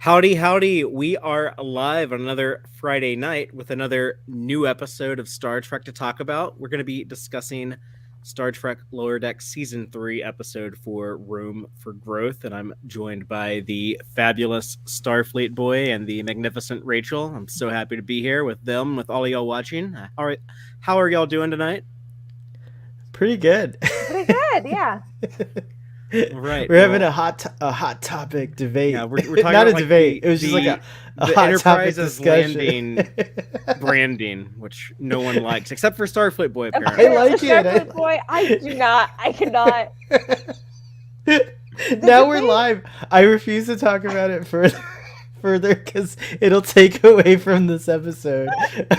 Howdy, howdy. We are live on another Friday night with another new episode of Star Trek to talk about. We're going to be discussing Star Trek Lower Deck Season 3, Episode 4, Room for Growth. And I'm joined by the fabulous Starfleet boy and the magnificent Rachel. I'm so happy to be here with them, with all of y'all watching. How are y'all doing tonight? Pretty good. Pretty good, yeah. Right, We're having a hot topic debate. Yeah, we're talking not about a debate. It was just like the a hot Enterprise's topic landing branding, which no one likes except for Starfleet Boy. I Apparently, like it. Starfleet Boy, I do not. I cannot. Now we're live. I refuse to talk about it further because it'll take away from this episode.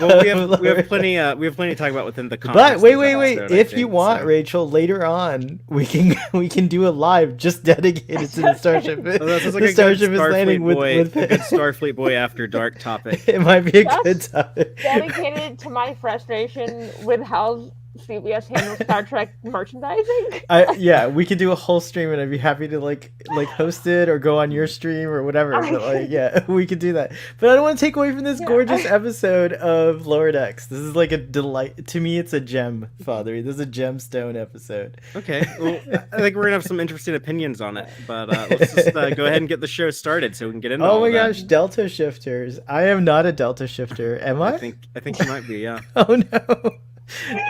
Well, we have plenty to talk about within the context. But wait. Episode, If you want, Rachel, later on we can do a live just dedicated to the Starship. The Starship is landing with a good Starfleet Boy After Dark topic. It might be a good topic. Dedicated to my frustration with how CBS handles Star Trek merchandising. Yeah, we could do a whole stream, and I'd be happy to like host it or go on your stream or whatever. But yeah, we could do that. But I don't want to take away from this gorgeous episode of Lower Decks. This is like a delight to me. It's a gem, Father. This is a gemstone episode. Okay, well, I think we're gonna have some interesting opinions on it, but let's just go ahead and get the show started so we can get into. Oh my gosh, Delta shifters! I am not a Delta shifter, am I? I think you might be. Yeah. Oh no.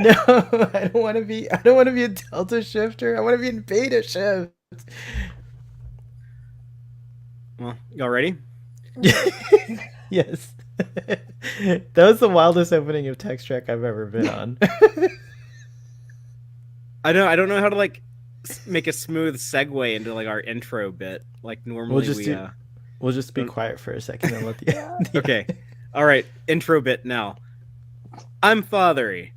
No, I don't want to be a Delta shifter. I want to be in Beta shift. Well, y'all ready? Yes. That was the wildest opening of Tex-Trek I've ever been on. I don't know how to like make a smooth segue into like our intro bit. Like normally we'll just be quiet for a second and let the Okay. All right, intro bit now. I'm Fathery.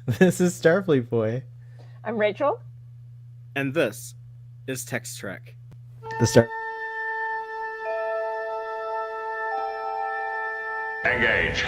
This is Starfleet Boy. I'm Rachel. And this is Tex-Trek. The Star. Engage.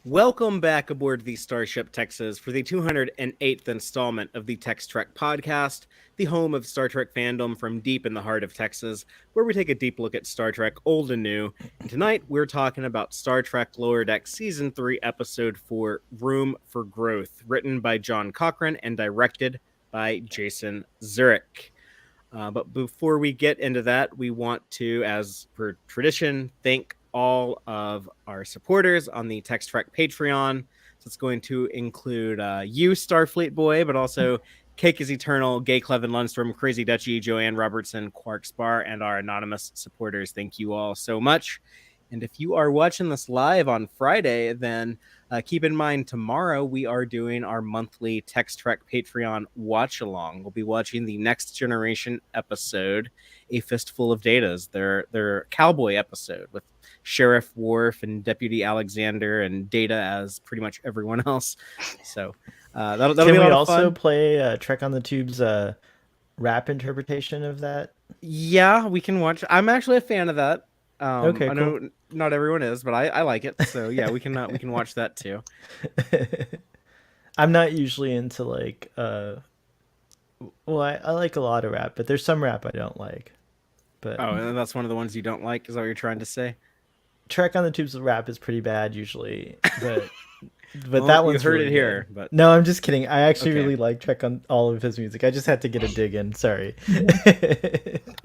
Welcome back aboard the Starship Texas for the 208th installment of the Tex-Trek podcast, the home of Star Trek fandom from deep in the heart of Texas, where we take a deep look at Star Trek old and new. And tonight we're talking about Star Trek Lower Deck Season 3, Episode 4, Room for Growth, written by John Cochran and directed by Jason Zurek. But before we get into that, we want to, as per tradition, thank all of our supporters on the Tex-Trek Patreon. So it's going to include you, Starfleet Boy, but also Cake is Eternal, Gay Clevin Lundstrom, Crazy Dutchy, Joanne Robertson, Quark Spar, and our anonymous supporters. Thank you all so much. And if you are watching this live on Friday, then keep in mind tomorrow we are doing our monthly Tex-Trek Patreon watch-along. We'll be watching the Next Generation episode, A Fistful of Datas, their cowboy episode with Sheriff Worf and Deputy Alexander and Data as pretty much everyone else. So that'll Can be a lot we of also fun. play Trek on the Tube's rap interpretation of that? Yeah, we can watch. I'm actually a fan of that. Okay, I know not everyone is, but I like it. So yeah, we can watch that too. I'm not usually into like I like a lot of rap, but there's some rap I don't like. But and that's one of the ones you don't like. Is that what you're trying to say? Trek on the Tube's rap is pretty bad usubut Well, that one's you heard really it here. good. But No, I'm just kidding. I actually Okay. really like Trek on all of his music. I just had to get a dig in. Sorry.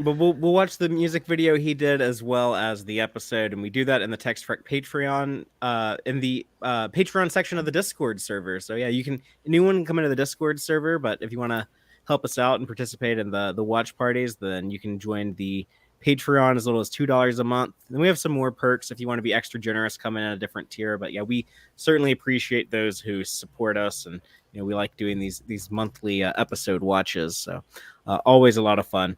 But we'll watch the music video he did as well as the episode, and we do that in the Tex-Trek Patreon, in the Patreon section of the Discord server. So yeah, anyone can come into the Discord server, but if you want to help us out and participate in the watch parties, then you can join the Patreon as little as $2 a month. And we have some more perks if you want to be extra generous, coming in a different tier. But yeah, we certainly appreciate those who support us, and we like doing these monthly episode watches. So always a lot of fun.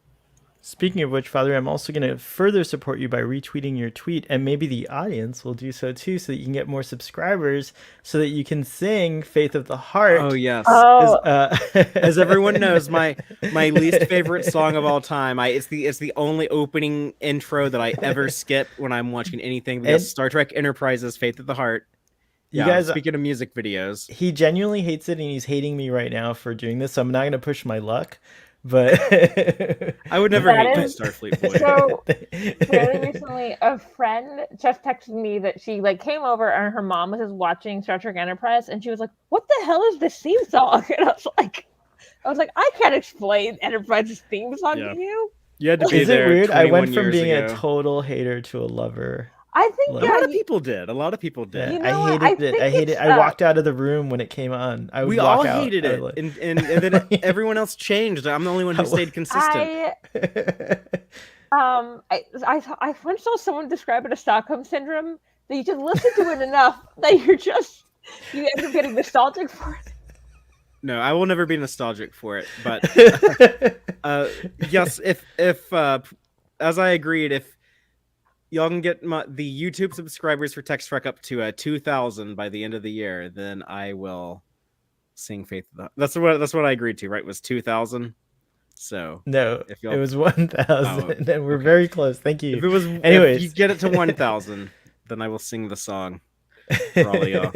Speaking of which, Father, I'm also going to further support you by retweeting your tweet, and maybe the audience will do so too, so that you can get more subscribers, so that you can sing "Faith of the Heart." Oh yes. Oh, As everyone knows, my least favorite song of all time. It's the only opening intro that I ever skip when I'm watching anything, because Star Trek Enterprise's "Faith of the Heart." You Yeah, guys, speaking of music videos, he genuinely hates it, and he's hating me right now for doing this. So I'm not going to push my luck. But I would never hate you, Starfleet boy. So very recently, a friend just texted me that she came over and her mom was just watching Star Trek Enterprise, and she was like, "What the hell is this theme song?" And I was like, I can't explain Enterprise's theme song to you. You had to be there. Is it weird? I went from being ago. a total hater to a lover. I think a lot of people did. A lot of people did. Yeah, I hated it. I hated it. I walked out of the room when it came on. We all hated it, and then everyone else changed. I'm the only one who stayed consistent. I once saw someone describe it as Stockholm syndrome. That you just listen to it enough that you end up getting nostalgic for it. No, I will never be nostalgic for it. But yes, if as I agreed, if y'all can get the YouTube subscribers for Tex-Trek up to 2,000 by the end of the year, then I will sing "Faith of the Heart." That's what I agreed to, right? Was 2,000. So no, it was 1,000, and we're very close. Thank you. If you get it to 1,000, then I will sing the song for all of y'all.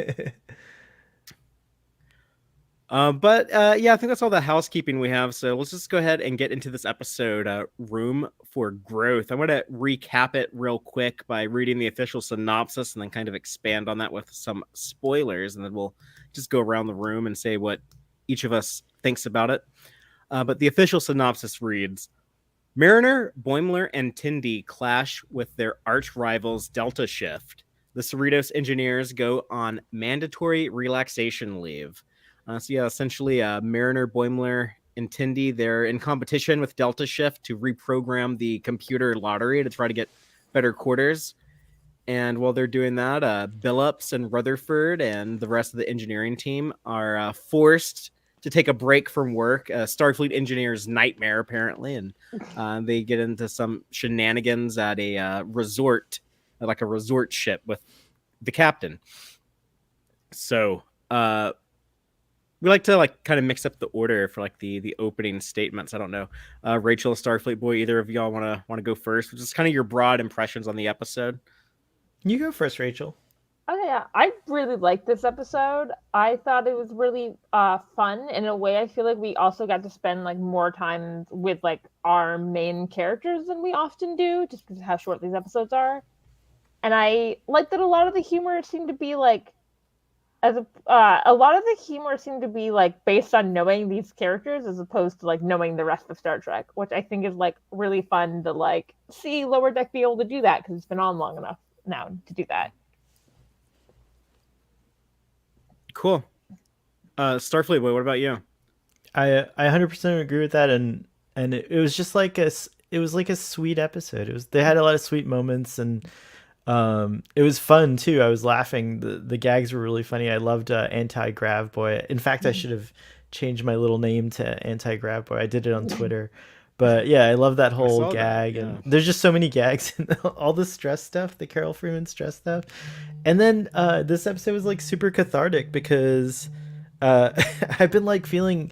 But yeah, I think that's all the housekeeping we have. So let's just go ahead and get into this episode, Room for Growth. I want to recap it real quick by reading the official synopsis and then kind of expand on that with some spoilers. And then we'll just go around the room and say what each of us thinks about it. But the official synopsis reads: Mariner, Boimler, and Tendi clash with their arch rivals Delta Shift. The Cerritos engineers go on mandatory relaxation leave. So yeah, essentially, Mariner, Boimler, and Tendi, they're in competition with Delta Shift to reprogram the computer lottery to try to get better quarters. And while they're doing that, Billups and Rutherford and the rest of the engineering team are forced to take a break from work. Starfleet engineer's nightmare, apparently, and they get into some shenanigans at a resort, like a resort ship with the captain. So we like to kind of mix up the order for the opening statements. I don't know, Rachel, Starfleet boy, either of y'all want to go first? Just kind of your broad impressions on the episode. You go first, Rachel. Okay, yeah, I really liked this episode. I thought it was really fun. In a way, I feel like we also got to spend more time with our main characters than we often do, just because of how short these episodes are. And I like that a lot of the humor seemed to be a lot of the humor seemed to be based on knowing these characters as opposed to knowing the rest of Star Trek, which I think is really fun to see Lower Deck be able to do that, because it's been on long enough now to do that. Cool. Starfleet boy, what about you? I 100% agree with that, and it was just it was like a sweet episode. They had a lot of sweet moments, and it was fun too. I was laughing. The gags were really funny. I loved Anti-Grav Boy. In fact, I should have changed my little name to Anti-Grav Boy. I did it on Twitter. But yeah, I love that whole gag. And there's just so many gags and all the stress stuff, the Carol Freeman stress stuff. And then this episode was super cathartic, because I've been feeling,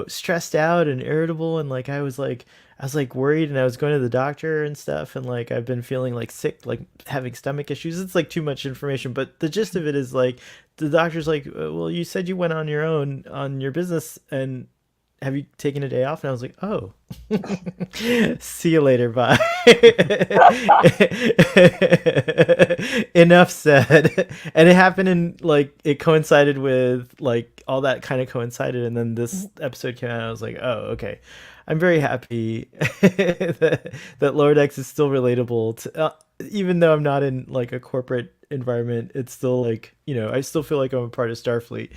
stressed out and irritable, and I was worried, and I was going to the doctor and stuff, and I've been feeling sick, having stomach issues. It's too much information, but the gist of it is the doctor's well, you said you went on your own on your business, and have you taken a day off? And I was like, oh, see you later, bye. Enough said. And it happened in it coincided with all that kind of coincided, and then this episode came out, and I was like, oh, okay. I'm very happy that Lower Decks is still relatable to, even though I'm not in a corporate environment, it's still like, I still feel like I'm a part of Starfleet.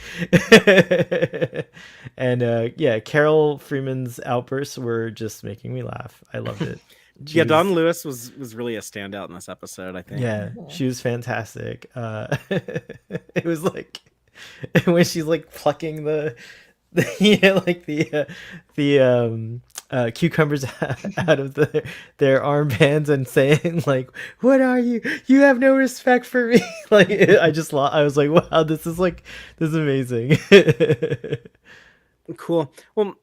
And yeah, Carol Freeman's outbursts were just making me laugh. I loved it. She Yeah, Don was, Lewis was really a standout in this episode, I think. yeah, she was fantastic. It was like when she's like plucking like the cucumbers out of their armbands and saying like, "What are you? You have no respect for me." Like I was like, "Wow, this is amazing." Cool. Well,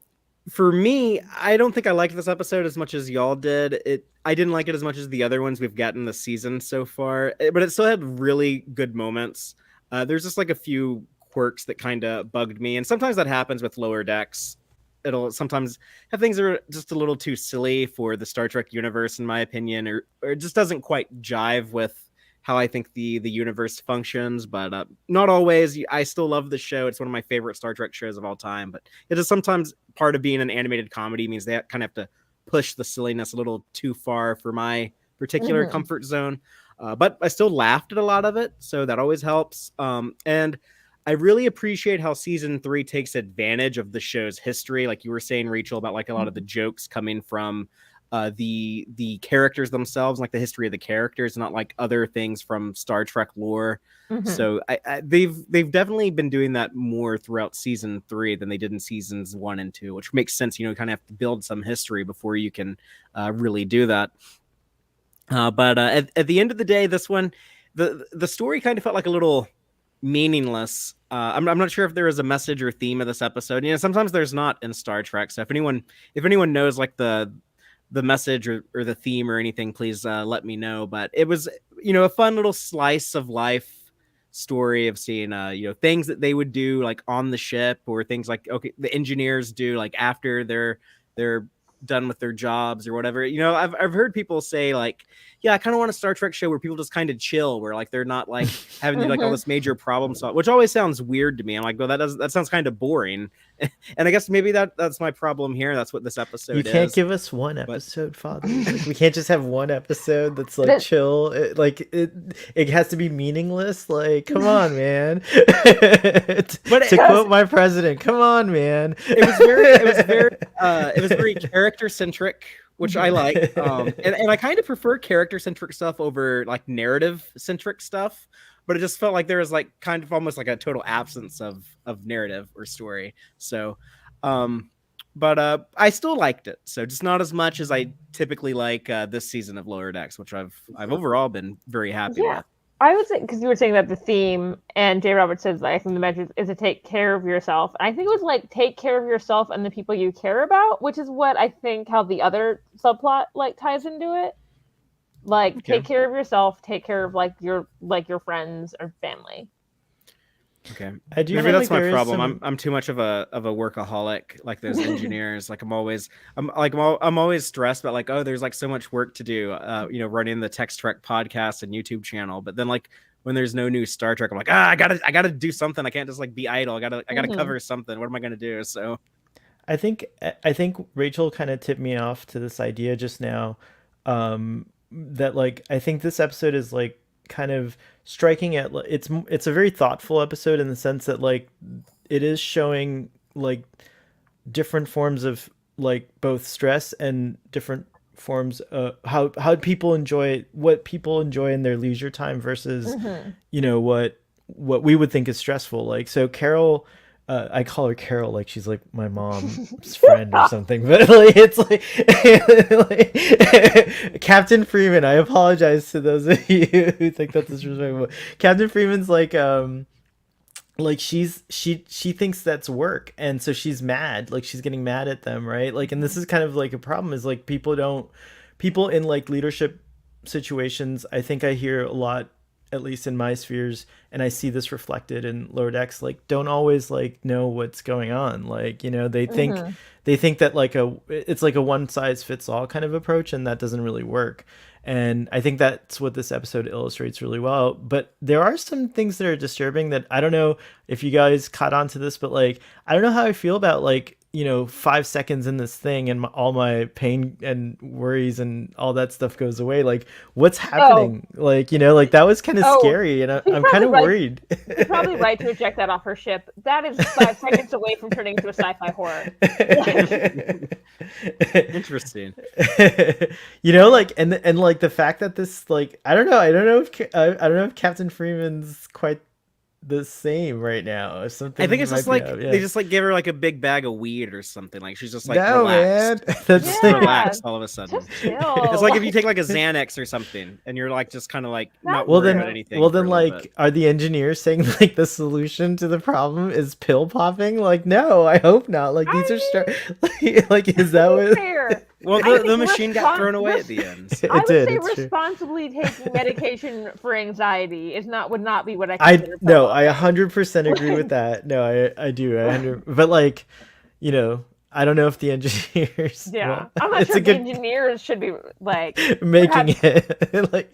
for me, I don't think I liked this episode as much as y'all did. I didn't like it as much as the other ones we've gotten this season so far, but it still had really good moments. There's just like a few quirks that kind of bugged me, and sometimes that happens with Lower Decks. It'll sometimes have things that are just a little too silly for the Star Trek universe, in my opinion, or it just doesn't quite jive with how I think the universe functions. But not always. I still love the show. It's one of my favorite Star Trek shows of all time. But it is sometimes part of being an animated comedy means they kind of have to push the silliness a little too far for my particular comfort zone. But I still laughed at a lot of it, so that always helps. And I really appreciate how season 3 takes advantage of the show's history, like you were saying, Rachel, about like a lot of the jokes coming from the characters themselves, like the history of the characters, not like other things from Star Trek lore. So they've definitely been doing that more throughout season 3 than they did in seasons 1 and 2, which makes sense. You kind of have to build some history before you can really do that. But at the end of the day, this one, the story kind of felt like a little meaningless. I'm not sure if there is a message or theme of this episode. Sometimes there's not in Star Trek. So if anyone knows like the message or the theme or anything, please let me know. But it was a fun little slice of life story of seeing things that they would do like on the ship, or things like the engineers do like after they're done with their jobs or whatever. I've heard people say like, yeah, I kind of want a Star Trek show where people just kind of chill, where like they're not like having to do like all this major problem solve, which always sounds weird to me. I'm like, well, that sounds kind of boring. And I guess maybe that's my problem here. That's what this episode is. You can't give us one episode, Father. Like, we can't just have one episode that's like chill. It has to be meaningless. Like, come on, man. To quote my president, come on, man. It was very character centric, which I like. And I kind of prefer character centric stuff over like narrative centric stuff. But it just felt like there was like kind of almost like a total absence of narrative or story. So, but I still liked it. So just not as much as I typically like this season of Lower Decks, which I've overall been very happy with. I would say, because you were saying that the theme, and J. Robert says, I think the message is to take care of yourself. And I think it was like take care of yourself and the people you care about, which is what I think how the other subplot like ties into it. Like, take care of yourself, take care of like your friends or family. Okay, maybe that's my problem. I'm too much of a workaholic, like those engineers. Like I'm always stressed about like, oh, there's like so much work to do. Running the Tex-Trek podcast and YouTube channel. But then like when there's no new Star Trek, I'm like, I gotta do something. I can't just like be idle. I gotta cover something. What am I gonna do? So I think Rachel kind of tipped me off to this idea just now. That like I think this episode is like kind of striking at it's a very thoughtful episode in the sense that like it is showing like different forms of like both stress and different forms of how people enjoy what people enjoy in their leisure time versus what we would think is stressful. Like, so Carol, I call her Carol like she's like my mom's friend or something, but like it's like Captain Freeman. I apologize to those of you who think that's disrespectful. Captain Freeman's like she thinks that's work, and so she's mad, like she's getting mad at them, right? Like, and this is kind of like a problem is like people in like leadership situations, I think I hear a lot, at least in my spheres, and I see this reflected in Lower Decks, like don't always like know what's going on. Like, they think that like it's like a one size fits all kind of approach, and that doesn't really work. And I think that's what this episode illustrates really well. But there are some things that are disturbing that I don't know if you guys caught on to this, but like I don't know how I feel about like 5 seconds in this thing and all my pain and worries and all that stuff goes away. Like, what's happening? Like, like that was kind of scary, and I'm kind of worried. She's probably right to eject that off her ship. That is 5 seconds away from turning into a sci-fi horror. Interesting. Like, and like the fact that this, like, I don't know if Captain Freeman's quite the same right now. Or something. I think it's just like they just like give her like a big bag of weed or something. Like she's just like no, relaxed. Man. That's relaxed all of a sudden. Just chill. It's like if you take like a Xanax or something and you're like just kind of like not well worried then about anything. Well then, like, are the engineers saying like the solution to the problem is pill popping? Like, no, I hope not. Like these are like is that what? Fair. Well, the machine got thrown away at the end. I would say responsibly taking medication for anxiety would not be what I consider. I 100% agree with that. No, I do. But like, I don't know if the engineers. Yeah, well, I'm not sure if the engineers should be like making it. Like,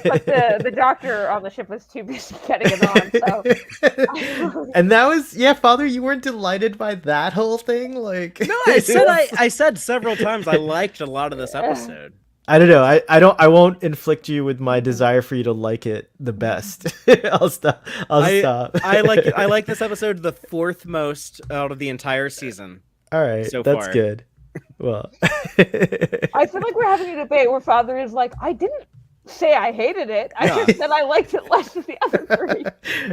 but the doctor on the ship was too busy getting it on. So. And that was Father. You weren't delighted by that whole thing, like. No, I said several times I liked a lot of this episode. I don't know. I won't inflict you with my desire for you to like it the best. I'll stop. I like this episode the fourth most out of the entire season. All right, so that's far. Good. Well, I feel like we're having a debate where Father is like, I didn't say I hated it. I just said I liked it less than the other three.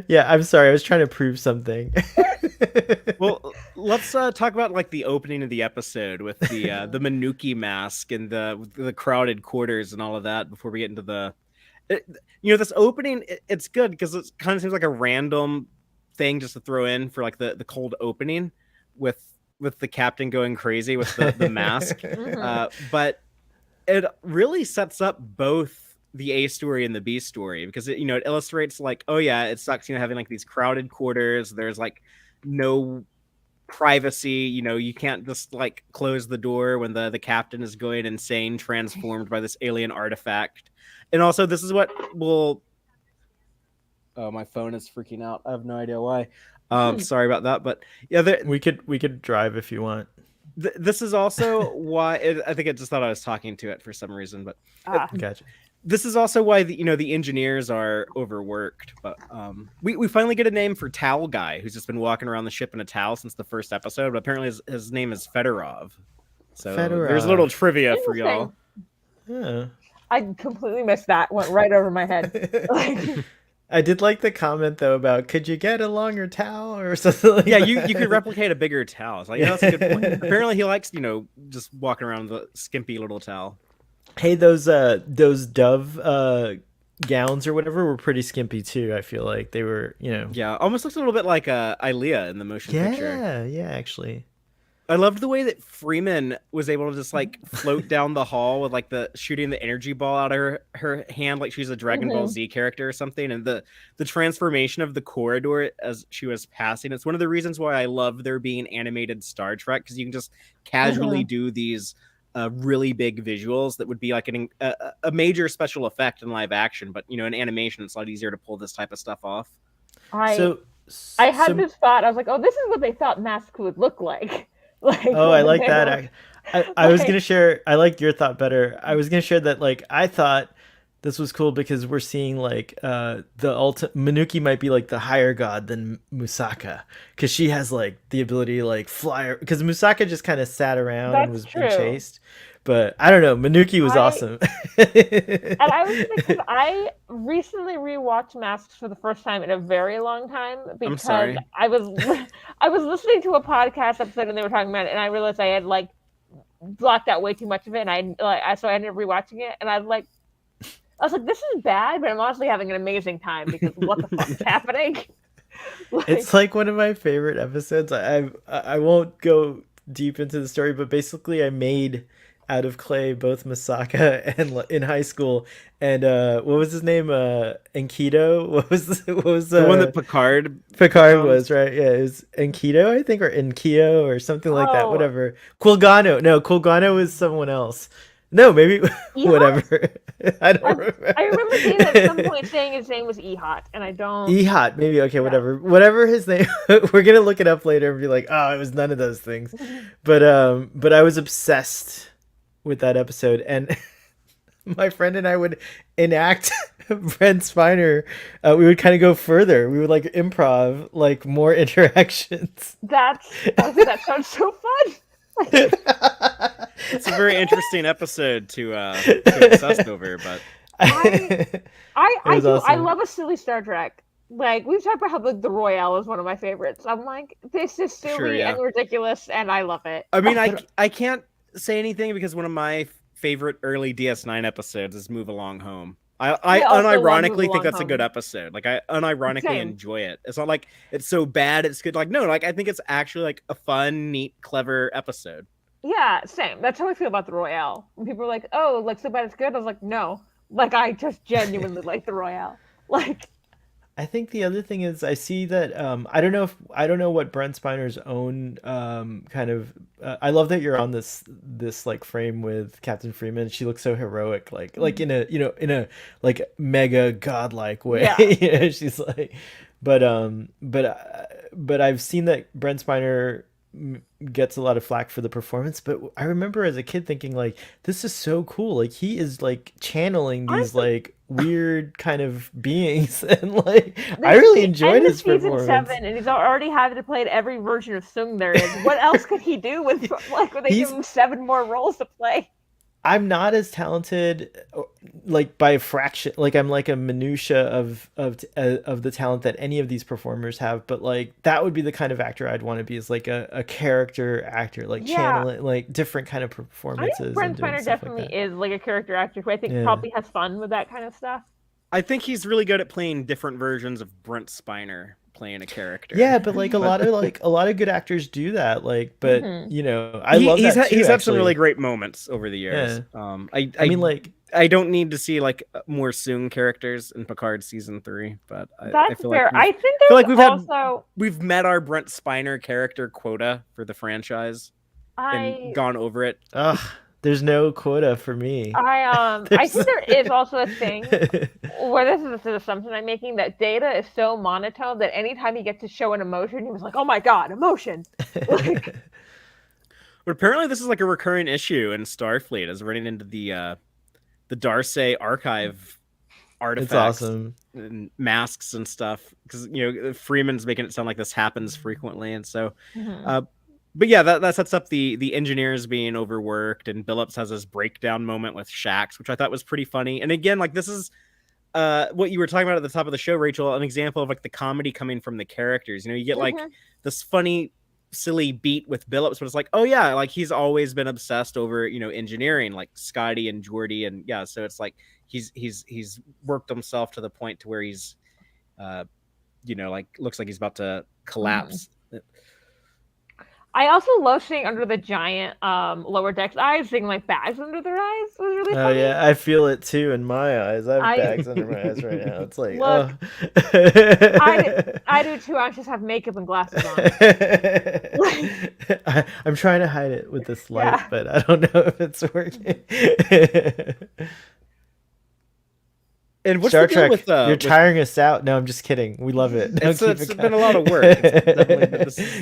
Yeah, I'm sorry. I was trying to prove something. Well, let's talk about like the opening of the episode with the Manuki mask and the crowded quarters and all of that before we get into this opening. It's good because it kind of seems like a random thing just to throw in for like the cold opening with the captain going crazy with the mask. But it really sets up both the A story and the B story because it illustrates like, oh yeah, it sucks, having like these crowded quarters. There's like no privacy, you can't just like close the door when the captain is going insane, transformed by this alien artifact. And also this is what will... Oh, my phone is freaking out. I have no idea why. Sorry about that, but yeah, we could drive if you want. This is also why I think it just thought I was talking to it for some reason, but gotcha. This is also why the engineers are overworked. But we finally get a name for Towel Guy, who's just been walking around the ship in a towel since the first episode. But apparently his name is Fedorov. So there's a little trivia for y'all. Yeah. I completely missed that. Went right over my head. I did like the comment though about could you get a longer towel or something like that. You could replicate a bigger towel. It's like, that's a good point. Apparently he likes, just walking around with a skimpy little towel. Hey, those Dove gowns or whatever were pretty skimpy too. I feel like they were, Yeah, almost looks a little bit like Ilea in the motion picture. Yeah, actually. I loved the way that Freeman was able to just like float down the hall with like shooting the energy ball out of her hand like she's a Dragon Ball Z character or something, and the transformation of the corridor as she was passing. It's one of the reasons why I love there being animated Star Trek, because you can just casually do these really big visuals that would be like a major special effect in live action, but in animation it's a lot easier to pull this type of stuff off. I had this thought. I was like, oh, this is what they thought masks would look like. I like that. I was gonna share. I like your thought better. I was gonna share that. Like, I thought this was cool because we're seeing like the Manuki might be like the higher god than Musaka, because she has like the ability to like fly. Because Musaka just kind of sat around and was being chased. But I don't know. Manuki was awesome. And I was thinking, I recently rewatched Masks for the first time in a very long time because I was listening to a podcast episode and they were talking about it, and I realized I had like blocked out way too much of it, and so I ended up rewatching it, and I was like, this is bad, but I'm honestly having an amazing time because what the fuck is happening? It's like one of my favorite episodes. I won't go deep into the story, but basically I made out of clay both Masaka and in high school, and what was his name, Enkido? What was the one that Picard was, right? Yeah, it was Enkido, I think, or Enkio or something like that, whatever. Quilgano was someone else. No, maybe Ehot? whatever. I don't remember. I remember Data at some point saying his name was Ehot, and I don't. Ehot, maybe. Okay, Yeah. whatever his name. We're gonna look it up later and be like, oh, it was none of those things. But I was obsessed with that episode, and my friend and I would enact Brent Spiner. We would kind of go further. We would like improv, like more interactions. Honestly, that sounds so fun. It's a very interesting episode to obsess over, but I love a silly Star Trek. Like we've talked about how the Royale is one of my favorites. I'm like, this is silly Sure, yeah. and ridiculous, and I love it. I mean, I can't say anything because one of my favorite early DS9 episodes is Move Along Home. I unironically think that's a good episode. Like I unironically enjoy it. It's not like it's so bad it's good. Like no, like I think it's actually like a fun, neat, clever episode. Yeah, same. That's how I feel about the Royale. When people are like, "Oh, like so bad it's good," I was like, "No, like I just genuinely like the Royale." Like, I think the other thing is I see that I don't know what Brent Spiner's own kind of I love that you're on this like frame with Captain Freeman. She looks so heroic, like in a like mega godlike way. Yeah. You know, she's like, but I've seen that Brent Spiner gets a lot of flack for the performance, but I remember as a kid thinking like, this is so cool. Like he is like channeling these like weird kind of beings, and like I really enjoyed his performance. Season 7, and he's already having to play every version of Sung there is. What else could he do with like when they give him 7 more roles to play? I'm not as talented, like by a fraction. Like I'm like a minutia of the talent that any of these performers have. But like that would be the kind of actor I'd want to be, is like a character actor, like channeling like different kind of performances. I think Brent Spiner definitely is like a character actor who I think probably has fun with that kind of stuff. I think he's really good at playing different versions of Brent Spiner playing a character. Yeah, but like a lot of good actors do that. Like, but you know, I love that too, he's had some really great moments over the years. Yeah. I mean, like, I don't need to see like more Soong characters in Picard season 3, but I feel fair. like we've met our Brent Spiner character quota for the franchise and gone over it. Ugh. There's no quota for me. I think there is also a thing where this is an assumption I'm making, that Data is so monotone that anytime he gets to show an emotion, he was like, "Oh my god, emotion!" Like, but apparently, this is like a recurring issue in Starfleet, is running into the Darcy archive artifacts. It's awesome. And masks and stuff, because Freeman's making it sound like this happens frequently, and so. But yeah, that sets up the engineers being overworked, and Billups has this breakdown moment with Shax, which I thought was pretty funny. And again, like this is what you were talking about at the top of the show, Rachel, an example of like the comedy coming from the characters. You get like this funny, silly beat with Billups, but it's like, oh yeah, like he's always been obsessed over engineering, like Scotty and Geordi, and yeah, so it's like he's worked himself to the point to where he's like looks like he's about to collapse. I also love seeing under the giant lower decks eyes, seeing like bags under their eyes. It was really funny. Oh yeah, I feel it too in my eyes. I have bags under my eyes right now. It's like, look, I do too. I just have makeup and glasses on. I'm trying to hide it with this light, but I don't know if it's working. And what's Star the deal Trek, you're tiring us out. No, I'm just kidding. We love it. No, it's been a lot of work.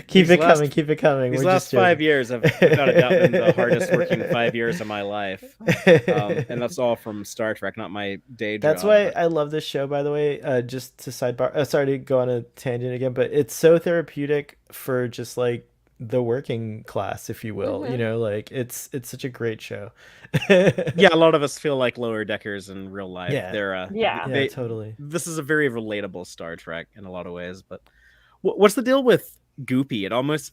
Keep it coming. Keep it coming. These last 5 years have without a doubt been the hardest working 5 years of my life. And that's all from Star Trek, not my day job. That's why I love this show, by the way. Just to sidebar, sorry to go on a tangent again, but it's so therapeutic for just like the working class, if you will. Like it's such a great show. Yeah, a lot of us feel like lower deckers in real life. Yeah, they're totally. This is a very relatable Star Trek in a lot of ways. But what's the deal with Goopy? It almost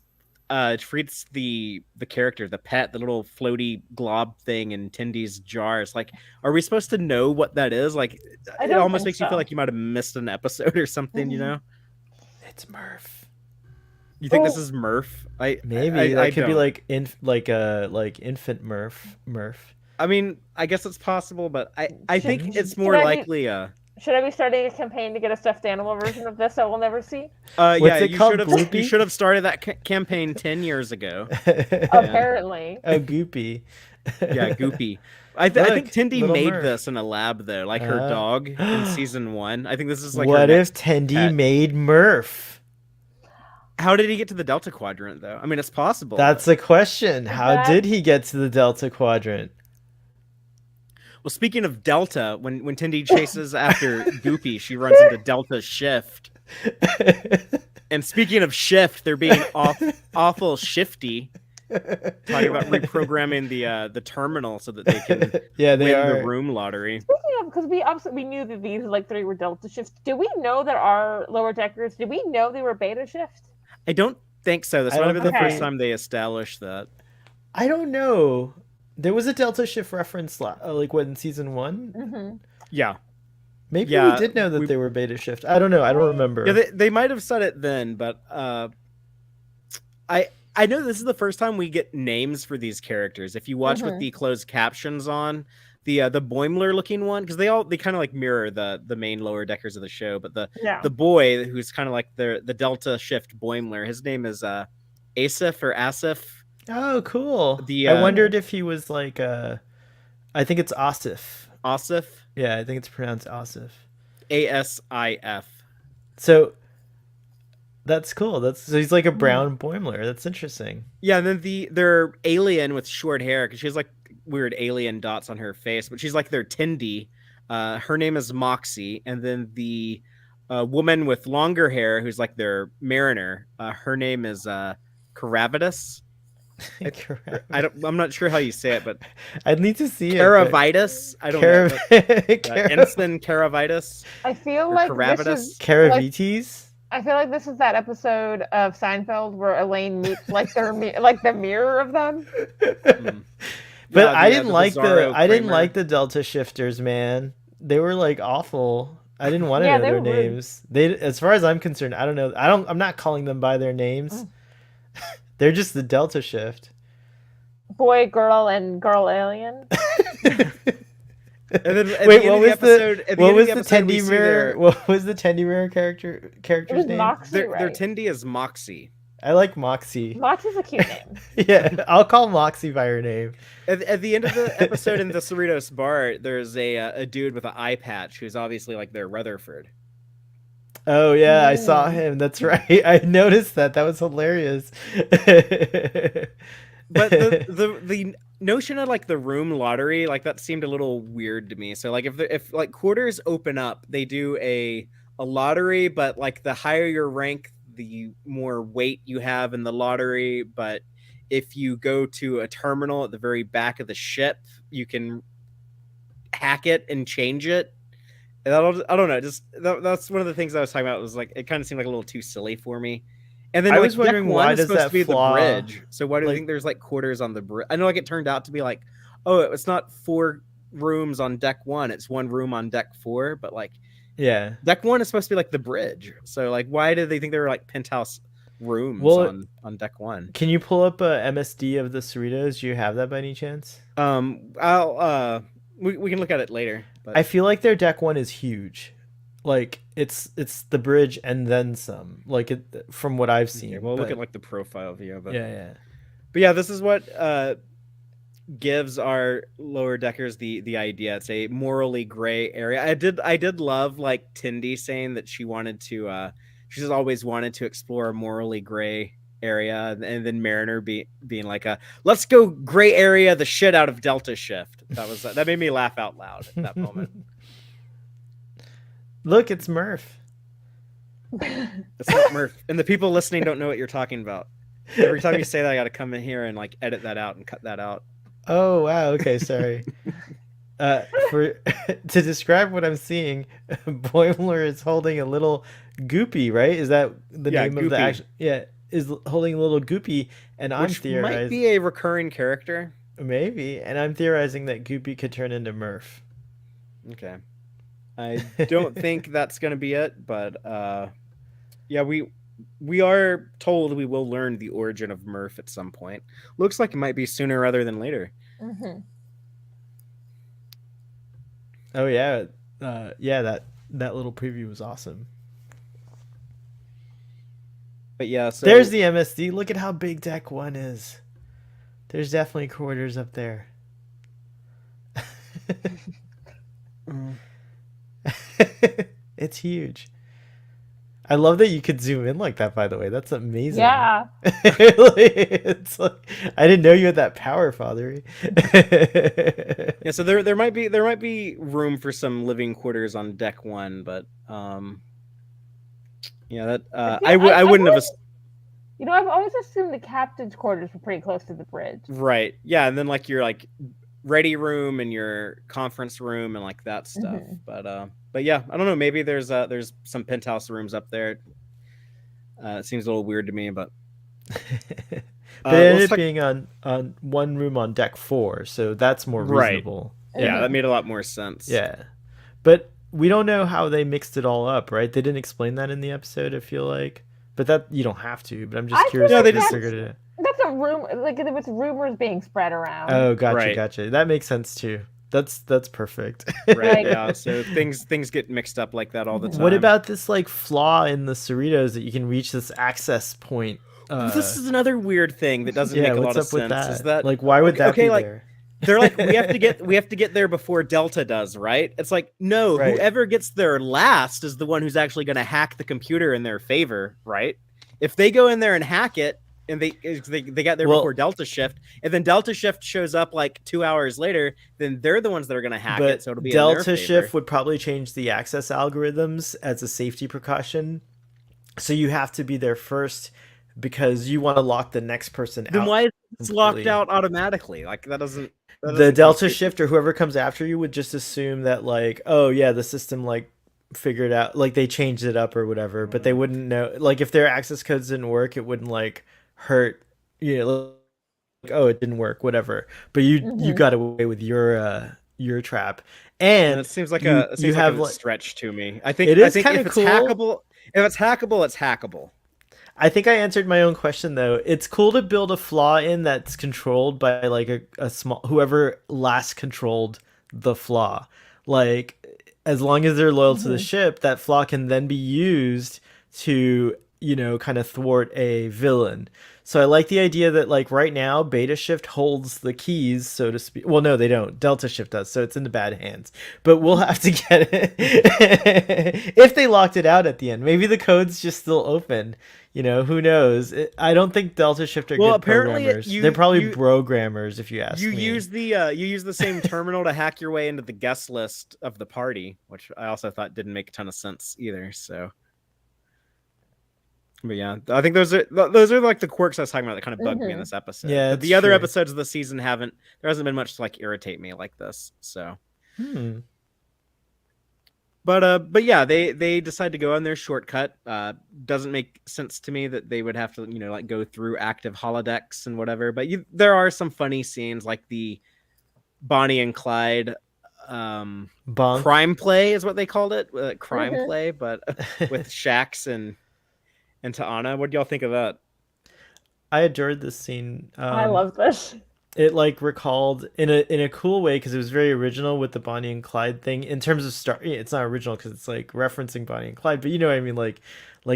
treats the character, the pet, the little floaty glob thing in Tendi's jar. It's like, are we supposed to know what that is? Like, it almost makes you feel like you might have missed an episode or something. It's Murph. You think this is Murph? Maybe it could be like infant Murph. I mean, I guess it's possible, but I think it's more likely. Should I be starting a campaign to get a stuffed animal version of this that we'll never see? What's it called? You should have started that campaign 10 years ago. Apparently. Oh, Goopy. Yeah, Goopy. I Look, think Tendi little made Murph. this in a lab though, like her dog in season 1. I think this is like her What if next Tendi pet. made Murph? How did he get to the Delta Quadrant though? I mean, it's possible, That's but the question. How That did he get to the Delta Quadrant? well, speaking of Delta, when Tendi chases after Goopy, she runs into Delta Shift. And speaking of shift, they're being awful shifty. Talking about reprogramming the terminal so that they can Yeah, they win the are. room lottery. speaking of, because we obviously we knew that these like 3 were delta shifts. Did we know that our lower deckers? Did we know they were beta shift? I don't think so. This I might have don't been the think first Okay. time they established that. I don't know. There was a Delta Shift reference, like what in season 1. Mm-hmm. Yeah, Maybe we yeah, did know that we, they were Beta Shift. I don't know. I don't remember. yeah. They might have said it then, but I know this is the first time we get names for these characters. If you watch with Mhm. the closed captions on, the Boimler looking one, because they kind of like mirror the main lower deckers of the show, but Yeah. the boy who's kind of like the Delta Shift Boimler, his name is Asif or Asif. Oh, cool. The I wondered if he was like I think it's Asif. Asif, Yeah, I think it's pronounced Asif. Asif. So that's cool. So he's like a Mhm. brown Boimler. That's interesting. Yeah, and then their alien with short hair, because she has like weird alien dots on her face, but she's like their Tendi. Her name is Moxie, and then the woman with longer hair, who's like their Mariner, her name is Caravitus. I'm not sure how you say it, but I'd need to see Caravitus. I don't know. Ensign Caravitus. I feel Or like Caravitus. this is Caravites. I feel like this is that episode of Seinfeld where Elaine meets like like the mirror of them. Mm. But Yeah, I didn't the like Bizarro I didn't Kramer. like the Delta Shifters, man. They were like awful. I didn't want to Yeah, know they their were rude. names. They, as far as I'm concerned, I don't know. I'm not calling them by their names. They're just the Delta Shift. Boy, girl, and girl alien. And then at Wait, the end what of was episode, the what was the episode, we Tendi see mirror? What was the Tendi mirror It character's was name? Moxie, their right? Tendi is Moxie. I like Moxie. Moxie's a cute name. Yeah, I'll call Moxie by her name. At the end of the episode in the Cerritos bar, there's a dude with an eye patch who's obviously like their Rutherford. Oh yeah, I saw him. That's right. I noticed that. That was hilarious. But the notion of like the room lottery, like that seemed a little weird to me. So like if like quarters open up, they do a lottery, but like the higher your rank, the more weight you have in the lottery. But if you go to a terminal at the very back of the ship, you can hack it and change it. And I don't know. Just that's one of the things I was talking about. Was like it kind of seemed like a little too silly for me. And then I like was wondering deck why one is does supposed that to be flaw, the bridge. So why do you like- think there's like quarters on the bridge? I know like it turned out to be like, oh, it's not 4 rooms on deck 1, it's 1 room on deck 4. But like Yeah. deck 1 is supposed to be like the bridge. So like why did they think there were like penthouse rooms on deck 1? Can you pull up a MSD of the Cerritos? Do you have that by any chance? I'll we can look at it later. But I feel like their deck 1 is huge. Like it's the bridge and then some. Like it from what I've seen. okay, we'll look but- at like the profile view. But yeah. But yeah, this is what gives our lower deckers the idea. It's a morally gray area. I did love like Tendi saying that she wanted to she's always wanted to explore a morally gray area, and then Mariner being like let's go gray area the shit out of Delta Shift. That made me laugh out loud at that moment. Look, it's Murph. It's not Murph, and the people listening don't know what you're talking about. Every time you say that, I got to come in here and like edit that out and cut that out. Oh wow, okay, sorry. For to describe what I'm seeing, Boimler is holding a little goopy, right? Is that the name of the Goopy. action? Yeah, is holding a little goopy, and I'm Which might theorizing be a recurring character. maybe, and I'm theorizing that Goopy could turn into Murph. Okay. I don't think that's going to be it, but yeah, we are told we will learn the origin of Murph at some point. Looks like it might be sooner rather than later. Mm-hmm. Oh yeah, yeah. That little preview was awesome. But yeah, so There's the MSD. Look at how big deck 1 is. There's definitely quarters up there. It's huge. I love that you could zoom in like that, by the way. That's amazing. Yeah. It's like, I didn't know you had that power, Father. Yeah, so there might be room for some living quarters on deck 1, but yeah, that I wouldn't have. You know, I've always assumed the captain's quarters were pretty close to the bridge. Right. Yeah, and then like your like ready room and your conference room and like that stuff. But yeah, I don't know. Maybe there's some penthouse rooms up there. It seems a little weird to me, but it ended up being on one room on deck 4, so that's more reasonable. Right. Yeah, that made a lot more sense. Yeah, but we don't know how they mixed it all up, right? They didn't explain that in the episode, I feel like. But that you don't have to. But I'm just curious how they just figured it out. That's a room. Like there was rumors being spread around. Oh, gotcha. That makes sense too. That's perfect. Right. Yeah. So things get mixed up like that all the time. What about this like flaw in the Cerritos that you can reach this access point? This is another weird thing that doesn't make a lot of sense. That? Is that like why would that be like, there? They're like, we have to get there before Delta does, right? It's like, no, right. Whoever gets there last is the one who's actually going to hack the computer in their favor, right? If they go in there and hack it, and they got there before Delta Shift, and then Delta Shift shows up like 2 hours later, then they're the ones that are going to hack it. So it'll be Delta Shift would probably change the access algorithms as a safety precaution. So you have to be there first because you want to lock the next person out. Then why is it locked out automatically? Like that doesn't. The Delta Shift or whoever comes after you would just assume that like, oh yeah, the system like figured out, like they changed it up or whatever, but they wouldn't know. Like if their access codes didn't work, it wouldn't like hurt, you know, like, oh, it didn't work, whatever. But you got away with your trap, and it seems like a stretch to me. I think if it's hackable, it's hackable. I think I answered my own question though. It's cool to build a flaw in that's controlled by like a small whoever last controlled the flaw. Like as long as they're loyal to the ship, that flaw can then be used to, you know, kind of thwart a villain. So I like the idea that like right now Beta Shift holds the keys, so to speak. Well, no, they don't. Delta Shift does, so it's in the bad hands. But we'll have to get it if they locked it out at the end. Maybe the code's just still open. You know, who knows? I don't think Delta Shift are good programmers. They're probably programmers, if you ask me. You use the same terminal to hack your way into the guest list of the party, which I also thought didn't make a ton of sense either. So, but yeah, I think those are like the quirks I was talking about that kind of bugged me in this episode. Yeah, the other episodes of the season there hasn't been much to like irritate me like this. So. But yeah, they decide to go on their shortcut. Doesn't make sense to me that they would have to, you know, like go through active holodecks and whatever. But there are some funny scenes like the Bonnie and Clyde crime play is what they called it, crime play, but with Shax and Ta'ana. What do y'all think of that? I adored this scene. I love this. It like recalled in a cool way because it was very original with the Bonnie and Clyde thing in terms of it's not original because it's like referencing Bonnie and Clyde, but you know what I mean, like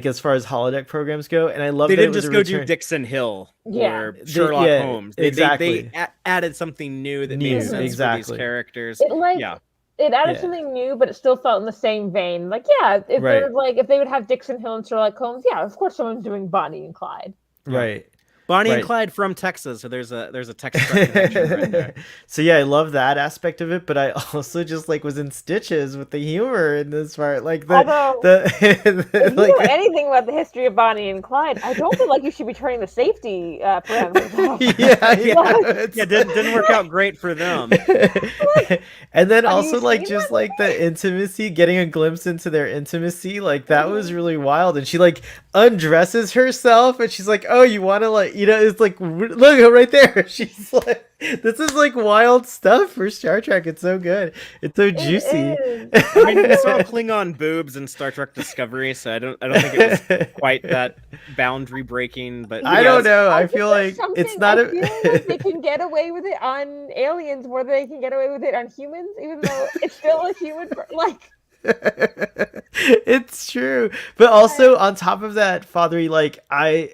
as far as holodeck programs go. And I love they didn't just go do Dixon Hill or Sherlock Holmes. They added something new that made sense for these characters. It added something new, but it still felt in the same vein. Like if they would have Dixon Hill and Sherlock Holmes, of course someone's doing Bonnie and Clyde. Right. Bonnie and Clyde from Texas, so there's a Tex-Trek connection right there. So yeah, I love that aspect of it, but I also just like was in stitches with the humor in this part. Like if you know anything about the history of Bonnie and Clyde, I don't feel like you should be turning the safety parameters off. Didn't work out great for them. And then also like just like the intimacy, getting a glimpse into their intimacy, like that was really wild. And she like undresses herself, and she's like, "Oh, you want to like." You know, it's like, look right there. She's like, this is like wild stuff for Star Trek. It's so good. It's so juicy. I mean, we saw Klingon boobs in Star Trek Discovery, so I don't think it was quite that boundary breaking. But I don't know. I feel like it's not. I feel like they can get away with it on aliens more than they can get away with it on humans, even though it's still a human. Like It's true. But also on top of that, Fathery, like I'm